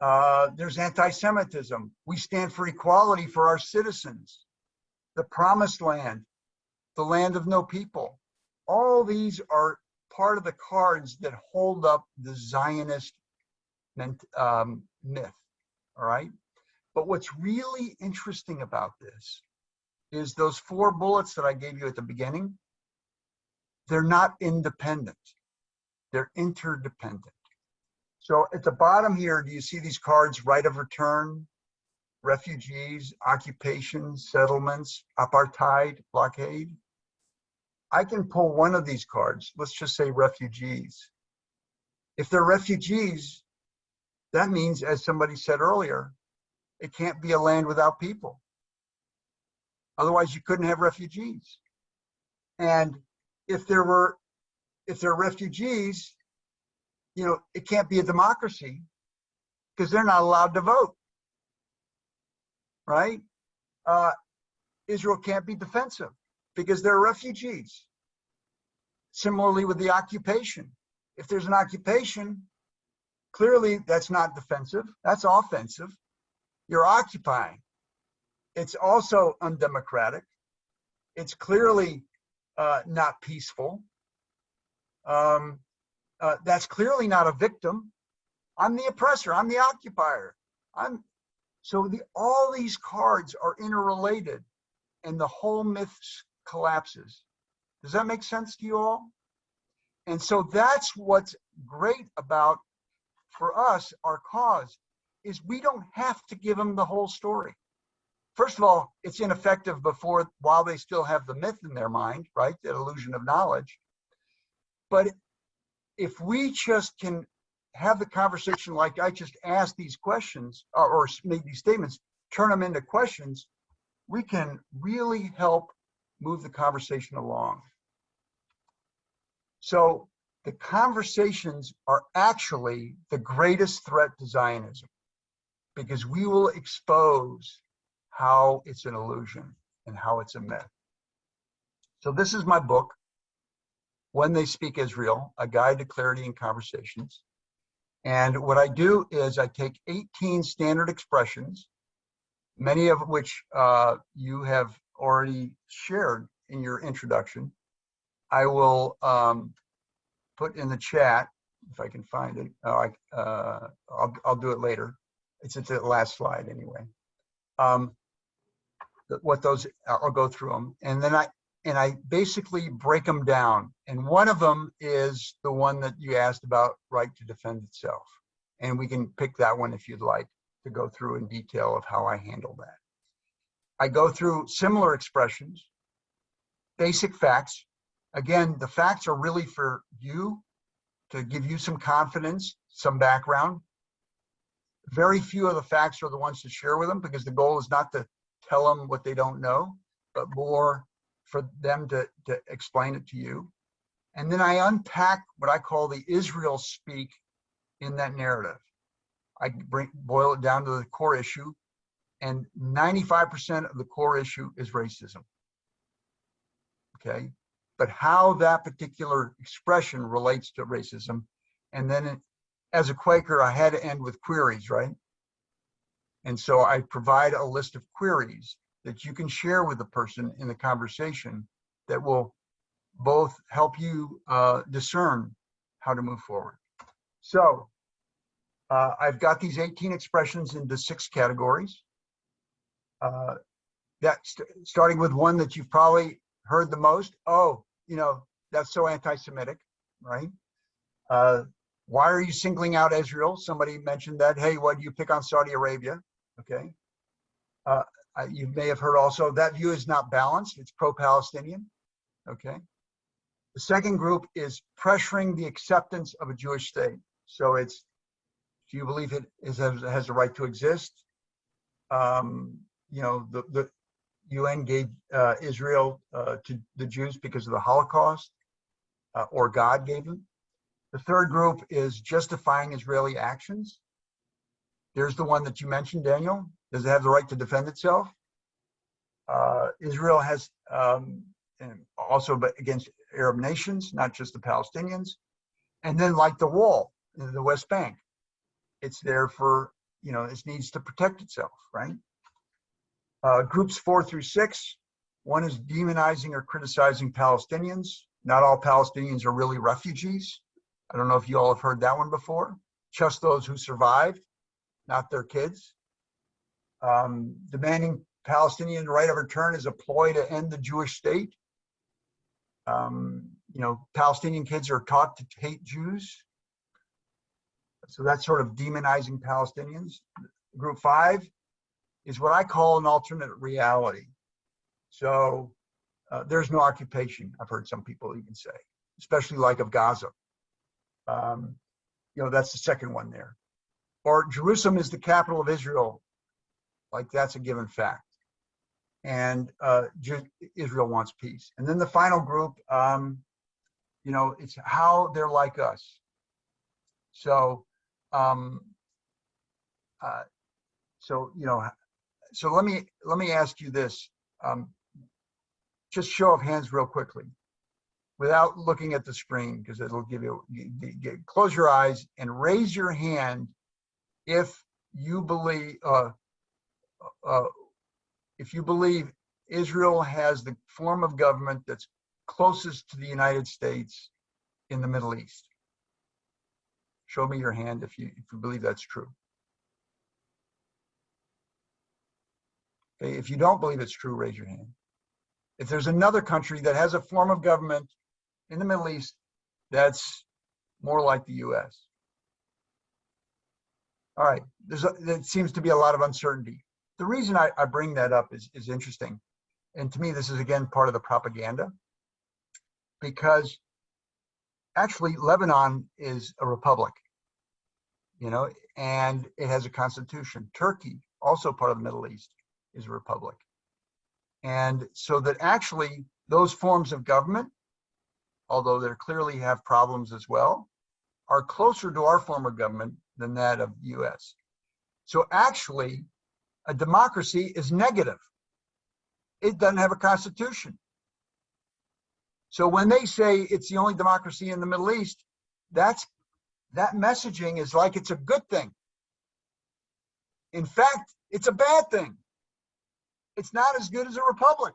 There's anti-Semitism. We stand for equality for our citizens. The promised land, the land of no people. All these are part of the cards that hold up the Zionist myth, all right? But what's really interesting about this is those 4 bullets that I gave you at the beginning, they're not independent. They're interdependent. So at the bottom here, do you see these cards? Right of return, refugees, occupation, settlements, apartheid, blockade. I can pull one of these cards. Let's just say refugees. If they're refugees, that means, as somebody said earlier, it can't be a land without people. Otherwise, you couldn't have refugees. And if they're refugees, you know, it can't be a democracy because they're not allowed to vote, right? Israel can't be defensive because they're refugees. Similarly with the occupation. If there's an occupation, clearly that's not defensive, that's offensive. You're occupying. It's also undemocratic. It's clearly not peaceful. That's clearly not a victim. I'm the oppressor, I'm the occupier. So all these cards are interrelated and the whole myth collapses. Does that make sense to you all? And so that's what's great about, for us, our cause, is we don't have to give them the whole story. First of all, it's ineffective while they still have the myth in their mind, right? That illusion of knowledge. But if we just can have the conversation like I just asked these questions or made these statements, turn them into questions, we can really help move the conversation along. So the conversations are actually the greatest threat to Zionism, because we will expose how it's an illusion and how it's a myth. So this is my book, When They Speak Israel, A Guide to Clarity in Conversations. And what I do is I take 18 standard expressions, many of which you have already shared in your introduction. I will put in the chat, if I can find it. I'll do it later. It's at the last slide anyway. What those, I'll go through them. And then and I basically break them down. And one of them is the one that you asked about, right to defend itself. And we can pick that one if you'd like to go through in detail of how I handle that. I go through similar expressions, basic facts. Again, the facts are really for you, to give you some confidence, some background. Very few of the facts are the ones to share with them, because the goal is not to tell them what they don't know, but more for them to explain it to you. And then I unpack what I call the Israelspeak in that narrative. I boil it down to the core issue, and 95% of the core issue is racism. Okay, but how that particular expression relates to racism. And then as a Quaker, I had to end with queries, right? And so I provide a list of queries that you can share with the person in the conversation that will both help you discern how to move forward. So I've got these 18 expressions into 6 categories. Starting with one that you've probably heard the most. Oh, you know, that's so anti-Semitic, right? Why are you singling out Israel? Somebody mentioned that. Hey, why do you pick on Saudi Arabia? Okay. You may have heard also that view is not balanced. It's pro-Palestinian. Okay. The second group is pressuring the acceptance of a Jewish state. So it's, do you believe it has a right to exist? You know, the UN gave Israel to the Jews because of the Holocaust, or God gave them. The third group is justifying Israeli actions. There's the one that you mentioned, Daniel. Does it have the right to defend itself? Israel has and also against Arab nations, not just the Palestinians. And then like the wall in the West Bank, it's there for, you know, it needs to protect itself, right? Groups 4 through 6, one is demonizing or criticizing Palestinians. Not all Palestinians are really refugees. I don't know if you all have heard that one before. Just those who survived, not their kids. Demanding Palestinian right of return is a ploy to end the Jewish state. You know, Palestinian kids are taught to hate Jews. So that's sort of demonizing Palestinians. Group 5 is what I call an alternate reality. So there's no occupation, I've heard some people even say, especially like of Gaza. You know, that's the second one there. Or Jerusalem is the capital of Israel, like that's a given fact. And Israel wants peace. And then the final group, you know, it's how they're like us. So, you know, so let me ask you this. Just show of hands real quickly, without looking at the screen, because it'll give you, close your eyes and raise your hand if you believe Israel has the form of government that's closest to the United States in the Middle East. Show me your hand if you believe that's true. Okay, if you don't believe it's true, raise your hand. If there's another country that has a form of government in the Middle East that's more like the US. All right, there seems to be a lot of uncertainty. The reason I bring that up is interesting. And to me, this is again part of the propaganda, because actually Lebanon is a republic, you know, and it has a constitution. Turkey, also part of the Middle East, is a republic. And so that actually those forms of government, although they clearly have problems as well, are closer to our form of government than that of the US. So actually, a democracy is negative. It doesn't have a constitution. So when they say it's the only democracy in the Middle East, that messaging is like it's a good thing. In fact, it's a bad thing. It's not as good as a republic.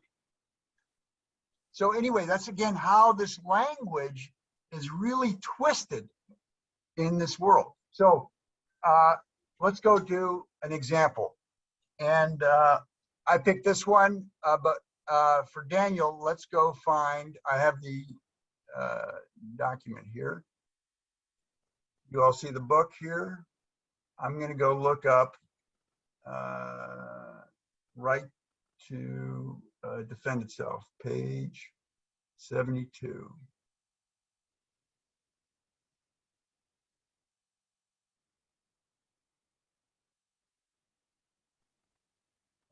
So anyway, that's again how this language is really twisted in this world. So let's go to an example. And I picked this one, but for Daniel, let's go find, I have the document here. You all see the book here? I'm going to go look up right to defend itself, page 72.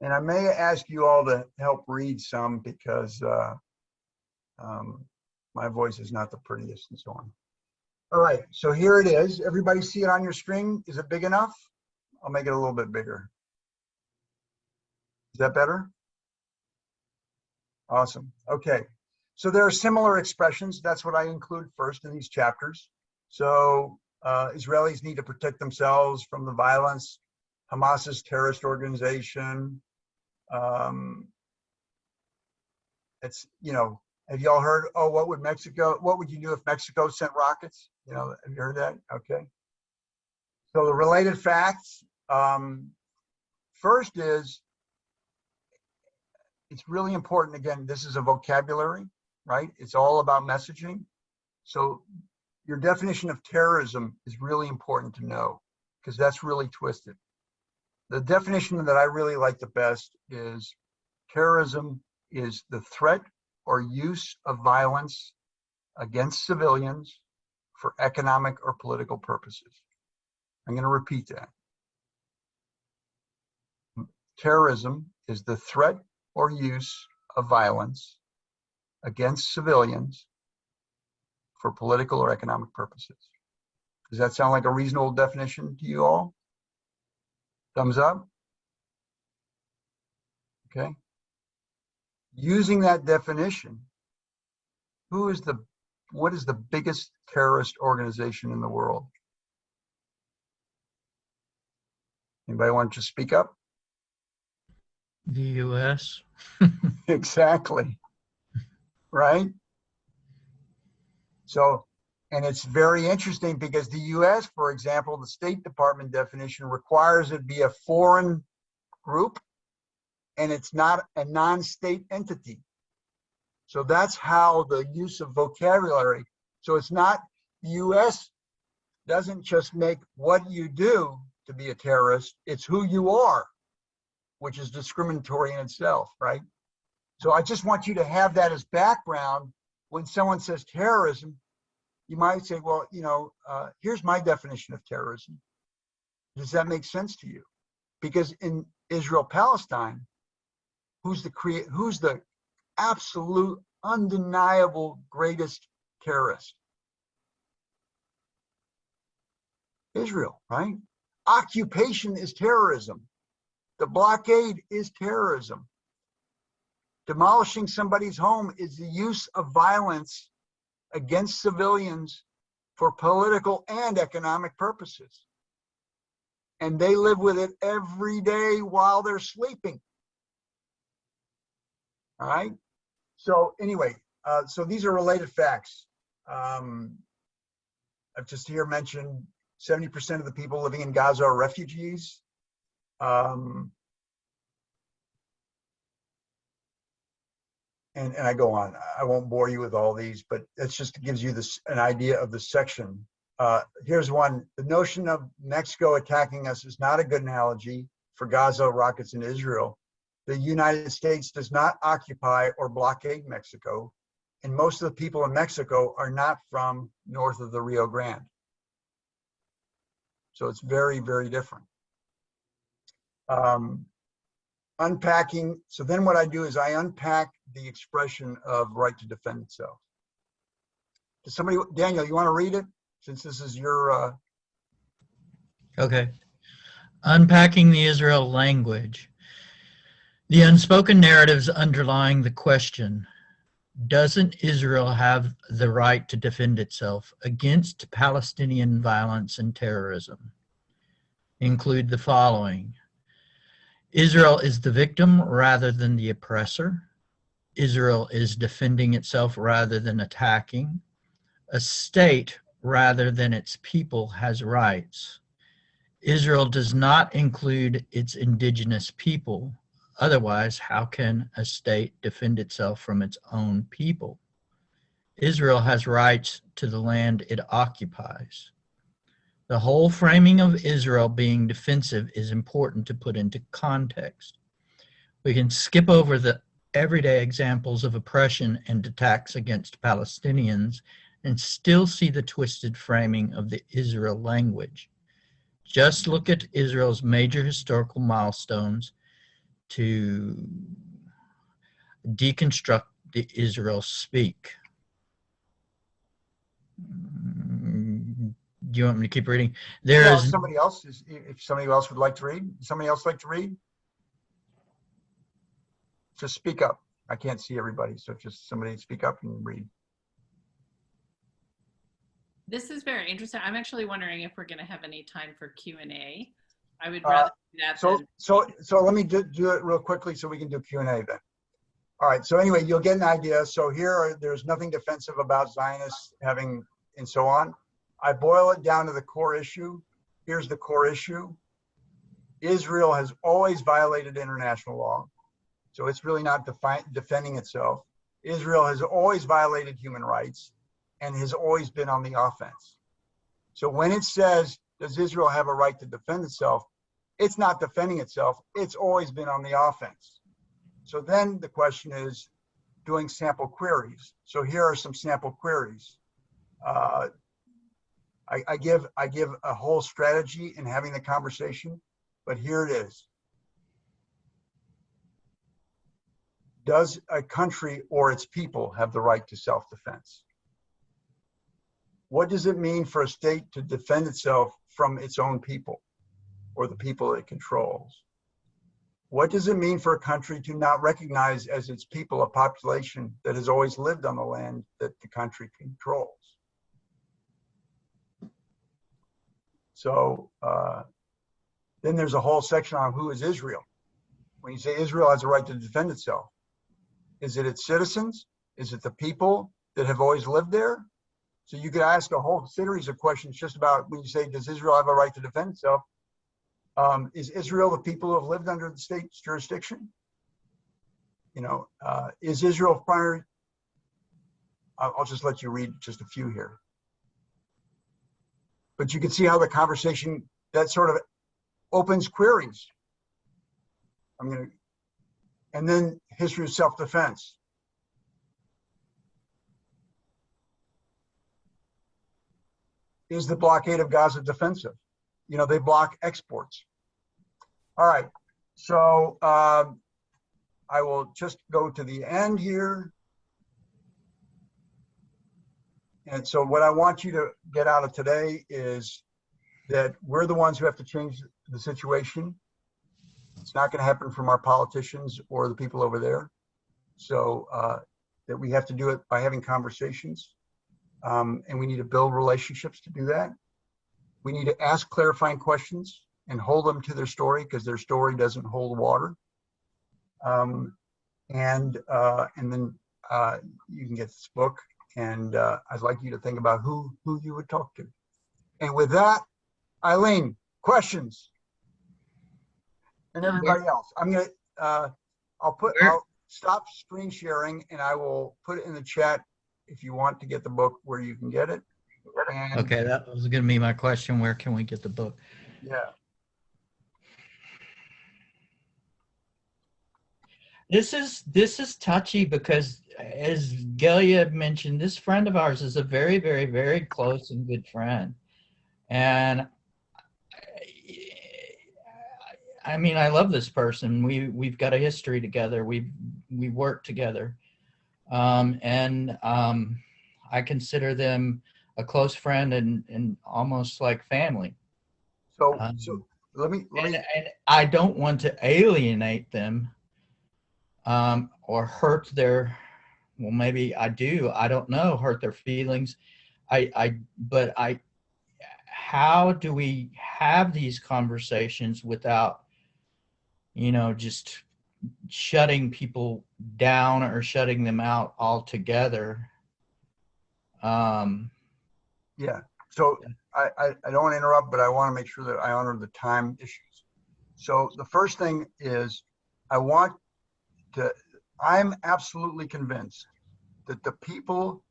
And I may ask you all to help read some because my voice is not the prettiest and so on. All right, so here it is. Everybody see it on your screen? Is it big enough? I'll make it a little bit bigger. Is that better? Awesome. Okay. So there are similar expressions. That's what I include first in these chapters. So Israelis need to protect themselves from the violence. Hamas's terrorist organization. It's, you know, have y'all heard, oh, what would you do if Mexico sent rockets? You know, have you heard that? Okay. So the related facts, first is, it's really important, again, this is a vocabulary, right? It's all about messaging. So your definition of terrorism is really important to know because that's really twisted. The definition that I really like the best is terrorism is the threat or use of violence against civilians for economic or political purposes. I'm going to repeat that. Terrorism is the threat or use of violence against civilians for political or economic purposes. Does that sound like a reasonable definition to you all? Thumbs up? Okay. Using that definition, what is the biggest terrorist organization in the world? Anybody want to speak up? The U.S. Exactly. Right? So, and it's very interesting because the U.S., for example, the State Department definition requires it be a foreign group and it's not a non-state entity. So that's how the use of vocabulary. So it's not, the U.S. doesn't just make what you do to be a terrorist, it's who you are, which is discriminatory in itself, right? So I just want you to have that as background. When someone says terrorism, you might say, well, you know, here's my definition of terrorism. Does that make sense to you? Because in Israel-Palestine, who's the absolute, undeniable greatest terrorist? Israel, right? Occupation is terrorism. The blockade is terrorism. Demolishing somebody's home is the use of violence against civilians for political and economic purposes. And they live with it every day while they're sleeping. All right? So anyway, so these are related facts. I've just here mentioned 70% of the people living in Gaza are refugees. And I go on. I won't bore you with all these, but it just gives you an idea of the section. Here's one. The notion of Mexico attacking us is not a good analogy for Gaza rockets in Israel. The United States does not occupy or blockade Mexico, and most of the people in Mexico are not from north of the Rio Grande. So it's very, very different. Unpacking, so then what I do is I unpack the expression of right to defend itself. Does somebody, Daniel, you want to read it? Since this is your... Okay. Unpacking the Israel language. The unspoken narratives underlying the question, doesn't Israel have the right to defend itself against Palestinian violence and terrorism? Include the following. Israel is the victim rather than the oppressor. Israel is defending itself rather than attacking. A state rather than its people has rights. Israel does not include its indigenous people. Otherwise, how can a state defend itself from its own people? Israel has rights to the land it occupies. The whole framing of Israel being defensive is important to put into context. We can skip over the everyday examples of oppression and attacks against Palestinians and still see the twisted framing of the Israel language. Just look at Israel's major historical milestones to deconstruct the Israelspeak. Do you want me to keep reading? There Yeah, is somebody else, if somebody else would like to read, somebody else like to read? Just speak up. I can't see everybody, so just somebody speak up and read. This is very interesting. I'm actually wondering if we're going to have any time for Q&A. I would rather do that than. So let me do it real quickly so we can do Q&A then. All right, so anyway, you'll get an idea. So there's nothing defensive about Zionists having, and so on. I boil it down to the core issue. Here's the core issue. Israel has always violated international law. So it's really not defending itself. Israel has always violated human rights and has always been on the offense. So when it says, does Israel have a right to defend itself? It's not defending itself. It's always been on the offense. So then the question is doing sample queries. So here are some sample queries. I give a whole strategy in having the conversation, but here it is. Does a country or its people have the right to self-defense? What does it mean for a state to defend itself from its own people or the people it controls? What does it mean for a country to not recognize as its people a population that has always lived on the land that the country controls? So then there's a whole section on who is Israel. When you say Israel has a right to defend itself, is it its citizens? Is it the people that have always lived there? So you could ask a whole series of questions just about when you say, does Israel have a right to defend itself? Is Israel the people who have lived under the state's jurisdiction? You know, is Israel primary? I'll just let you read just a few here. But you can see how the conversation, that sort of opens queries. And then history of self-defense. Is the blockade of Gaza defensive? You know, they block exports. All right, so I will just go to the end here. And so what I want you to get out of today is that we're the ones who have to change the situation. It's not going to happen from our politicians or the people over there. So that we have to do it by having conversations. And we need to build relationships to do that. We need to ask clarifying questions and hold them to their story because their story doesn't hold water. And then you can get this book. And I'd like you to think about who you would talk to. And with that, Eileen, questions? And everybody else. I'll stop screen sharing and I will put it in the chat if you want to get the book where you can get it. And, okay, that was going to be my question. Where can we get the book? Yeah. This is touchy because, as Gelia mentioned, this friend of ours is a very, very, very close and good friend. And I mean, I love this person. We've got a history together. We work together. I consider them a close friend and almost like family. So let me and I don't want to alienate them or hurt their, well, maybe I do, I don't know, hurt their feelings. But how do we have these conversations without, you know, just shutting people down or shutting them out altogether? Yeah, so I don't want to interrupt, but I want to make sure that I honor the time issues. So the first thing is I'm absolutely convinced that the people,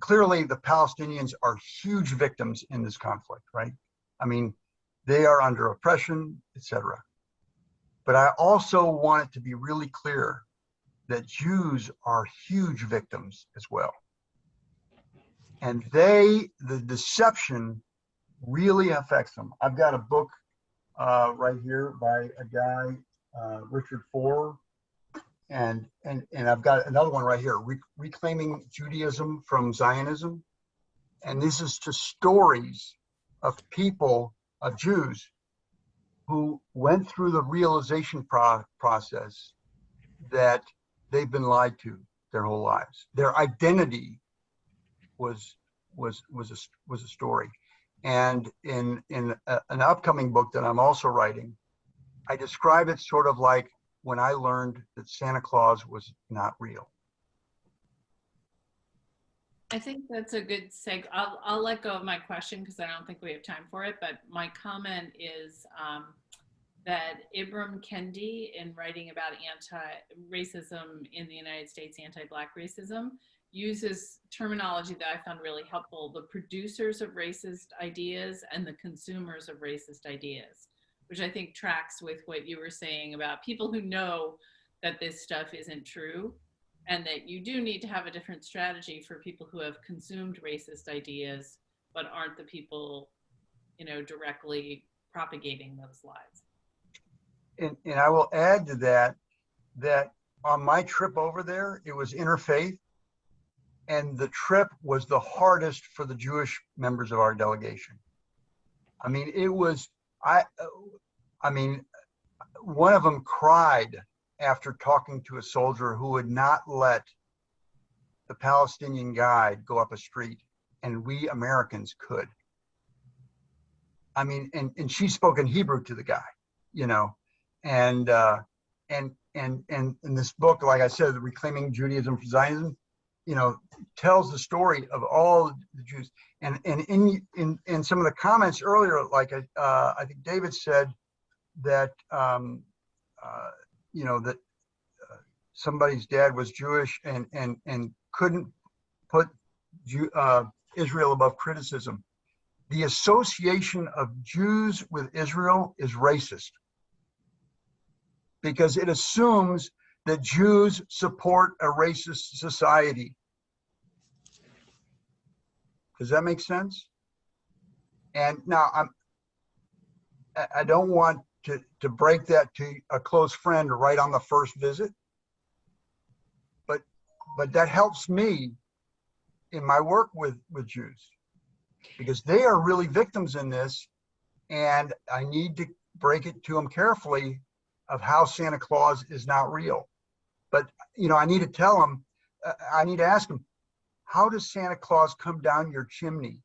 clearly the Palestinians are huge victims in this conflict, right? I mean, they are under oppression, etc. But I also want it to be really clear that Jews are huge victims as well. And the deception really affects them. I've got a book right here by a guy, Richard Foer, and I've got another one right here, Reclaiming Judaism from Zionism. And this is just stories of people, of Jews, who went through the realization process that they've been lied to their whole lives. Their identity was a story. And in an upcoming book that I'm also writing, I describe it sort of like when I learned that Santa Claus was not real. I think that's a good segue. I'll let go of my question because I don't think we have time for it. But my comment is that Ibram Kendi, in writing about anti-racism in the United States, anti-Black racism, uses terminology that I found really helpful: the producers of racist ideas and the consumers of racist ideas, which I think tracks with what you were saying about people who know that this stuff isn't true, and that you do need to have a different strategy for people who have consumed racist ideas but aren't the people, you know, directly propagating those lies. And I will add to that on my trip over there, it was interfaith, and the trip was the hardest for the Jewish members of our delegation. I mean, it was, I mean, one of them cried after talking to a soldier who would not let the Palestinian guide go up a street, and we Americans could. I mean, and she spoke in Hebrew to the guy, you know, and in this book, like I said, Reclaiming Judaism from Zionism, you know, tells the story of all the Jews. And in some of the comments earlier, like I think David said that you know, that somebody's dad was Jewish and couldn't put Israel above criticism. The association of Jews with Israel is racist, because it assumes that Jews support a racist society. Does that make sense? And now I don't want to break that to a close friend right on the first visit, but that helps me in my work with Jews, because they are really victims in this, and I need to break it to them carefully of how Santa Claus is not real. But, you know, I need to tell them, I need to ask them, how does Santa Claus come down your chimney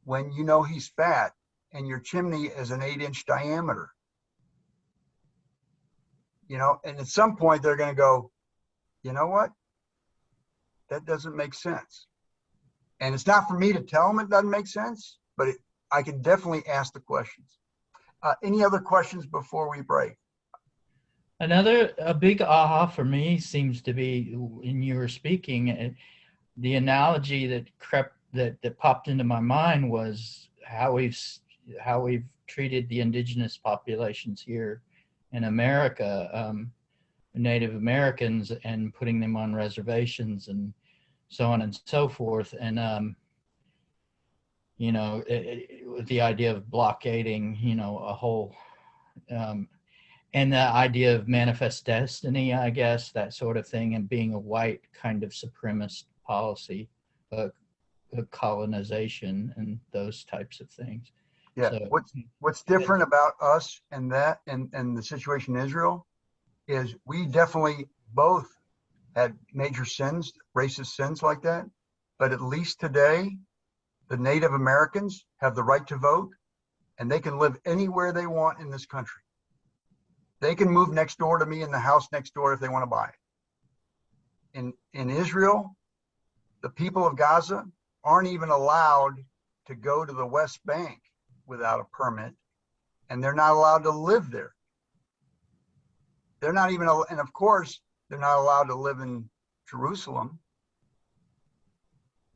when you know he's fat and your chimney is an 8-inch diameter? You know, and at some point they're going to go, you know what? That doesn't make sense. And it's not for me to tell them it doesn't make sense, but I can definitely ask the questions. Any other questions before we break? A big aha for me seems to be, when you were speaking, the analogy that popped into my mind was how we've treated the indigenous populations here in America, Native Americans, and putting them on reservations and so on and so forth. And, you know, the idea of blockading, you know, a whole, and the idea of manifest destiny, I guess, that sort of thing, and being a white kind of supremacist policy, colonization, and those types of things. Yeah. So, what's different about us and that and the situation in Israel is we definitely both had major sins, racist sins like that. But at least today, the Native Americans have the right to vote, and they can live anywhere they want in this country. They can move next door to me in the house next door if they want to buy it. In Israel, the people of Gaza aren't even allowed to go to the West Bank without a permit, and they're not allowed to live there. they're not even, and of course, they're not allowed to live in Jerusalem.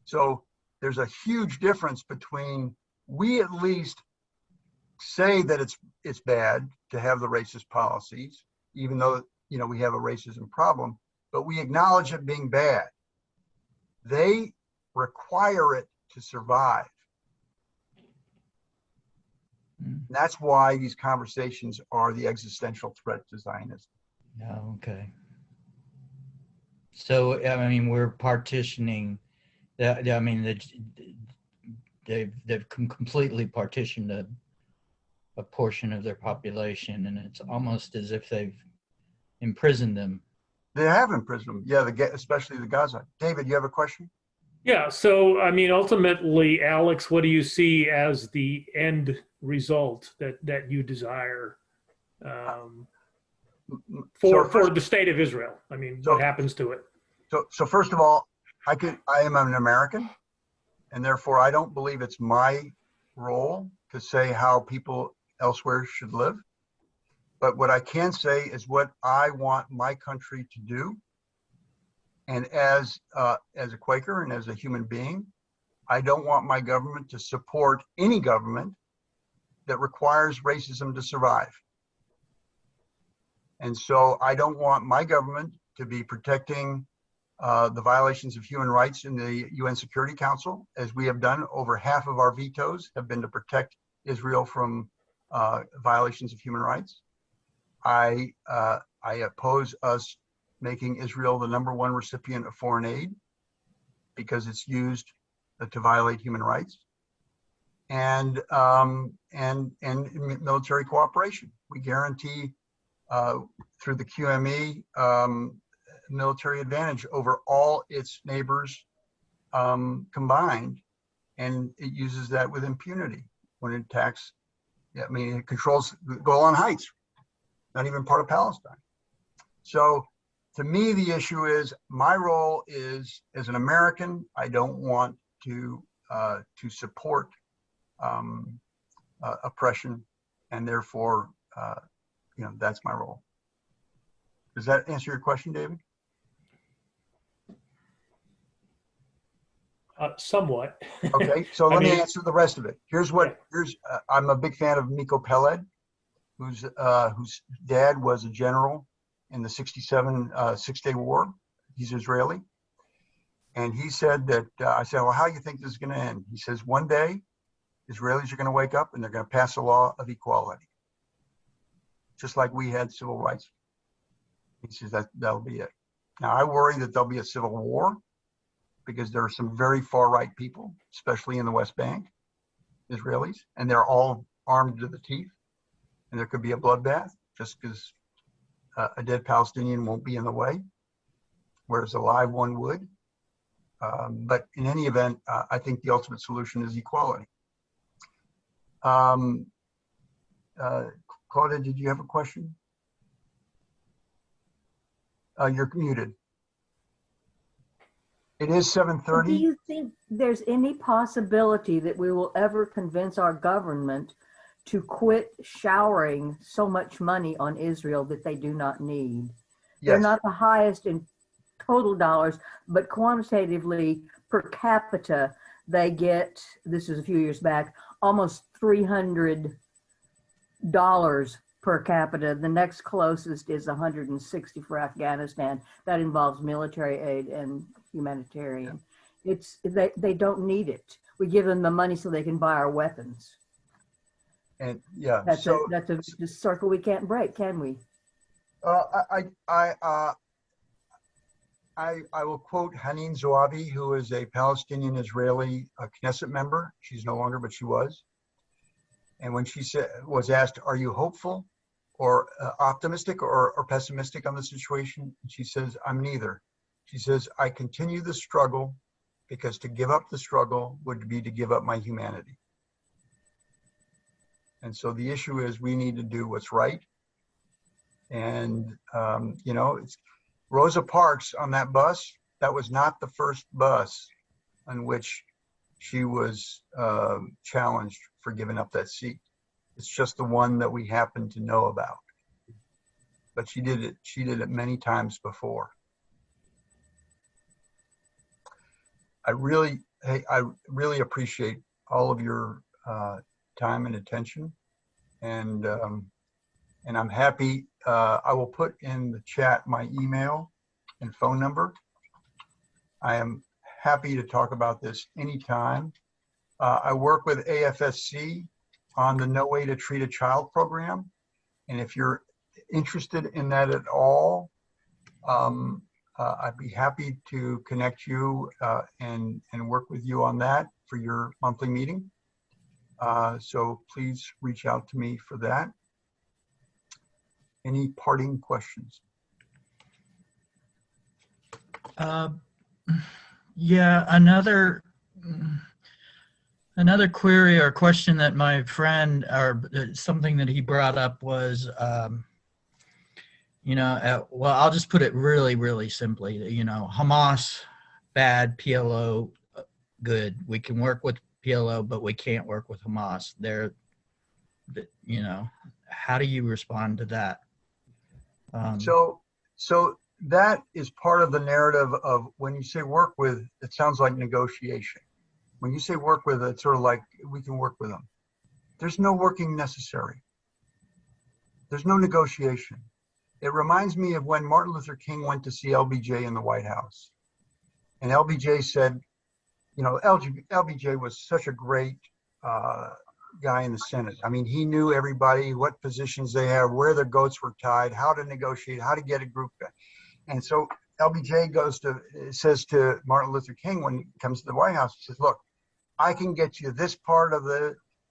So there's a huge difference between, we at least say that it's bad to have the racist policies, even though, you know, we have a racism problem, but we acknowledge it being bad. They require it to survive. And that's why these conversations are the existential threat to Zionism. Oh, okay. So, I mean, we're partitioning, I mean, they've completely partitioned a portion of their population, and it's almost as if they've imprisoned them. They have imprisoned them, yeah, especially the Gaza. David, you have a question? Yeah, so I mean, ultimately, Alex, what do you see as the end result that you desire for the state of Israel? I mean, what happens to it? So first of all, I am an American, and therefore I don't believe it's my role to say how people elsewhere should live. But what I can say is what I want my country to do. And as a Quaker and as a human being, I don't want my government to support any government that requires racism to survive. And so I don't want my government to be protecting the violations of human rights in the UN Security Council, as we have done. Over half of our vetoes have been to protect Israel from violations of human rights. I oppose us making Israel the #1 recipient of foreign aid because it's used to violate human rights, and military cooperation. We guarantee through the QME military advantage over all its neighbors combined, and it uses that with impunity when it attacks. I mean, it controls the Golan Heights, not even part of Palestine. So to me, the issue is, my role is, as an American, I don't want to support oppression, and therefore, you know, that's my role. Does that answer your question, David? Somewhat. Okay, so let me answer the rest of it. Here's I'm a big fan of Miko Peled, whose dad was a general in the '67 Six-Day War. He's Israeli. And he said that, I said, well, how do you think this is going to end? He says, one day, Israelis are going to wake up and they're going to pass a law of equality, just like we had civil rights. He says that'll be it. Now, I worry that there'll be a civil war, because there are some very far-right people, especially in the West Bank, Israelis, and they're all armed to the teeth. And there could be a bloodbath just because a dead Palestinian won't be in the way, whereas a live one would. But in any event, I think the ultimate solution is equality. Claudia, did you have a question? You're muted. It is 7:30. Do you think there's any possibility that we will ever convince our government to quit showering so much money on Israel that they do not need? Yes. They're not the highest in total dollars, but quantitatively per capita, they get, this is a few years back, almost $300 per capita. The next closest is 160 for Afghanistan. That involves military aid and humanitarian. They don't need it. We give them the money so they can buy our weapons. And yeah, that's a circle we can't break, can we? I will quote Hanin Zoabi, who is a Palestinian Israeli Knesset member. She's no longer, but she was. And when she was asked, "Are you hopeful or optimistic or pessimistic on the situation?" she says, "I'm neither." She says, "I continue the struggle because to give up the struggle would be to give up my humanity." And so the issue is, we need to do what's right. And, you know, it's Rosa Parks on that bus. That was not the first bus on which she was challenged for giving up that seat. It's just the one that we happen to know about. but she did it many times before. I really appreciate all of your time and attention, and I'm happy. I will put in the chat my email and phone number. I am happy to talk about this anytime. I work with AFSC on the No Way to Treat a Child program, and if you're interested in that at all, I'd be happy to connect you and work with you on that for your monthly meeting. So please reach out to me for that. Any parting questions? Yeah, another query or question that my friend, or something that he brought up was, well, I'll just put it really, really simply. Hamas, bad, PLO, good. We can work with PLO, but we can't work with Hamas. How do you respond to that? So that is part of the narrative of when you say work with, it sounds like negotiation. When you say work with, it's sort of like we can work with them. There's no working necessary. There's no negotiation. It reminds me of when Martin Luther King went to see LBJ in the White House. And LBJ said, LBJ was such a great guy in the Senate. I mean, he knew everybody, what positions they have, where their goats were tied, how to negotiate, how to get a group. And so LBJ says to Martin Luther King when he comes to the White House, he says, look, I can get you this part of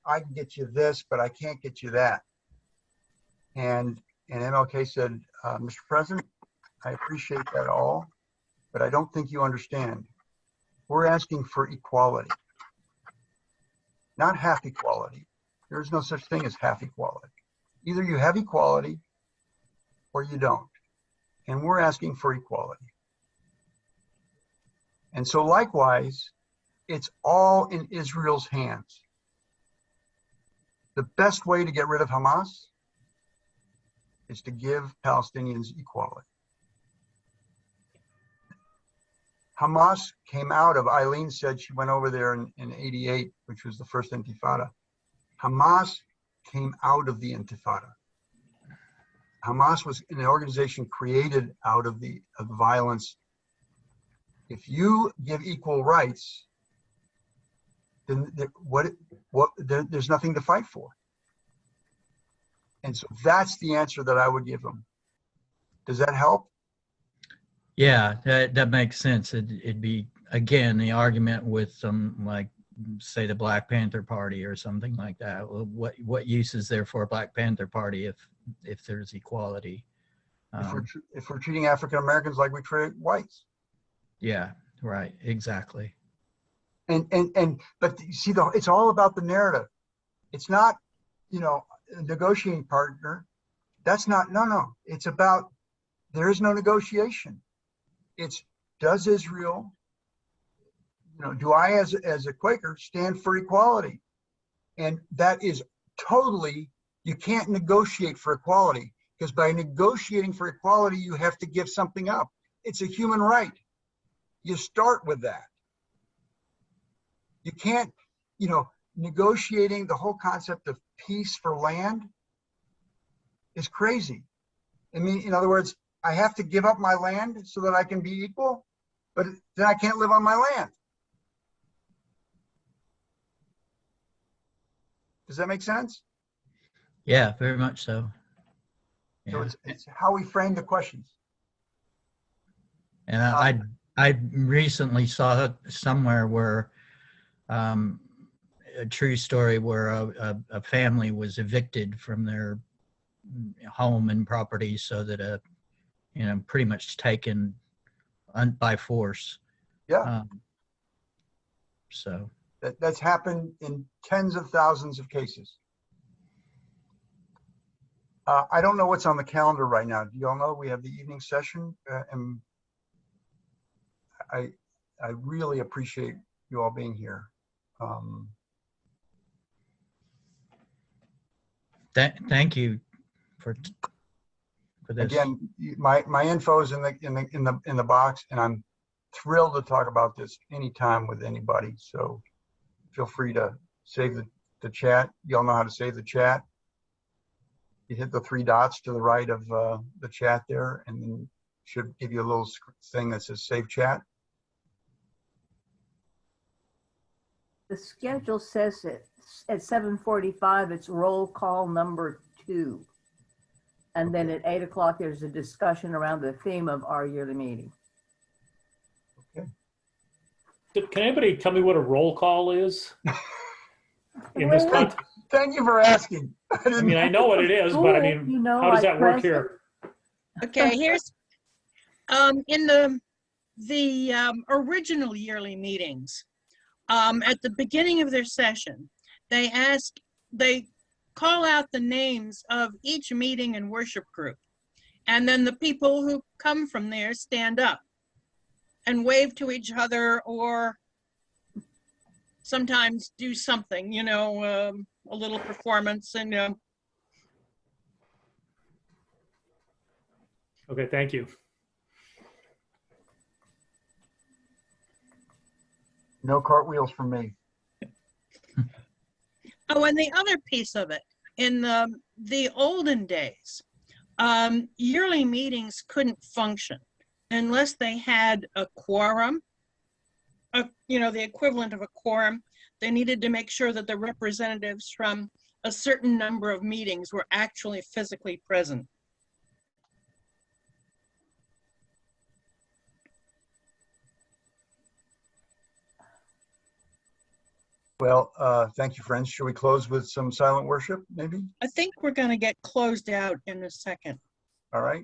I can get you this, but I can't get you that. And MLK said, Mr. President, I appreciate that all, but I don't think you understand. We're asking for equality, not half equality. There is no such thing as half equality. Either you have equality or you don't. And we're asking for equality. And so likewise, it's all in Israel's hands. The best way to get rid of Hamas is to give Palestinians equality. Hamas came out of, Eileen said she went over there in 88, which was the first intifada. Hamas came out of the intifada. Hamas was an organization created out of the violence. If you give equal rights, then there's nothing to fight for. And so that's the answer that I would give them. Does that help? Yeah, that makes sense. It'd be, again, the argument with some, like, say, the Black Panther Party or something like that. What use is there for a Black Panther Party if there's equality? If we're treating African Americans like we treat whites. Yeah, right, exactly. But you see, it's all about the narrative. It's not, a negotiating partner. That's not, no. It's about, there is no negotiation. It's, does Israel, do I as a Quaker stand for equality? And that is totally, you can't negotiate for equality, because by negotiating for equality, you have to give something up. It's a human right. You start with that. You can't, negotiating the whole concept of peace for land is crazy. I mean, in other words, I have to give up my land so that I can be equal, but then I can't live on my land. Does that make sense? Yeah, very much so. So it's how we frame the questions. And I recently saw somewhere where a true story where a family was evicted from their home and property so that pretty much taken by force. Yeah. So that's happened in tens of thousands of cases. I don't know what's on the calendar right now. Do you all know we have the evening session? And I really appreciate you all being here. Thank you for for this. Again, my info is in the box, and I'm thrilled to talk about this anytime with anybody. So feel free to save the chat. Y'all know how to save the chat. You hit the 3 dots to the right of the chat there, and then should give you a little thing that says save chat. The schedule says it at 7:45, it's roll call number 2. And then at 8 o'clock, there's a discussion around the theme of our yearly meeting. Can anybody tell me what a roll call is? In this context? Thank you for asking. I mean, I know what it is, but I mean, You know, how does like that work president. here? Okay, here's, in the original yearly meetings, at the beginning of their session, they call out the names of each meeting and worship group. And then the people who come from there stand up and wave to each other, or sometimes do something, you know, a little performance. And Okay, thank you. No cartwheels for me. oh, and the other piece of it, in the olden days, yearly meetings couldn't function unless they had a quorum, you know, the equivalent of a quorum. They needed to make sure that the representatives from a certain number of meetings were actually physically present. Well, thank you, friends. Should we close with some silent worship, maybe? I think we're going to get closed out in a second. All right.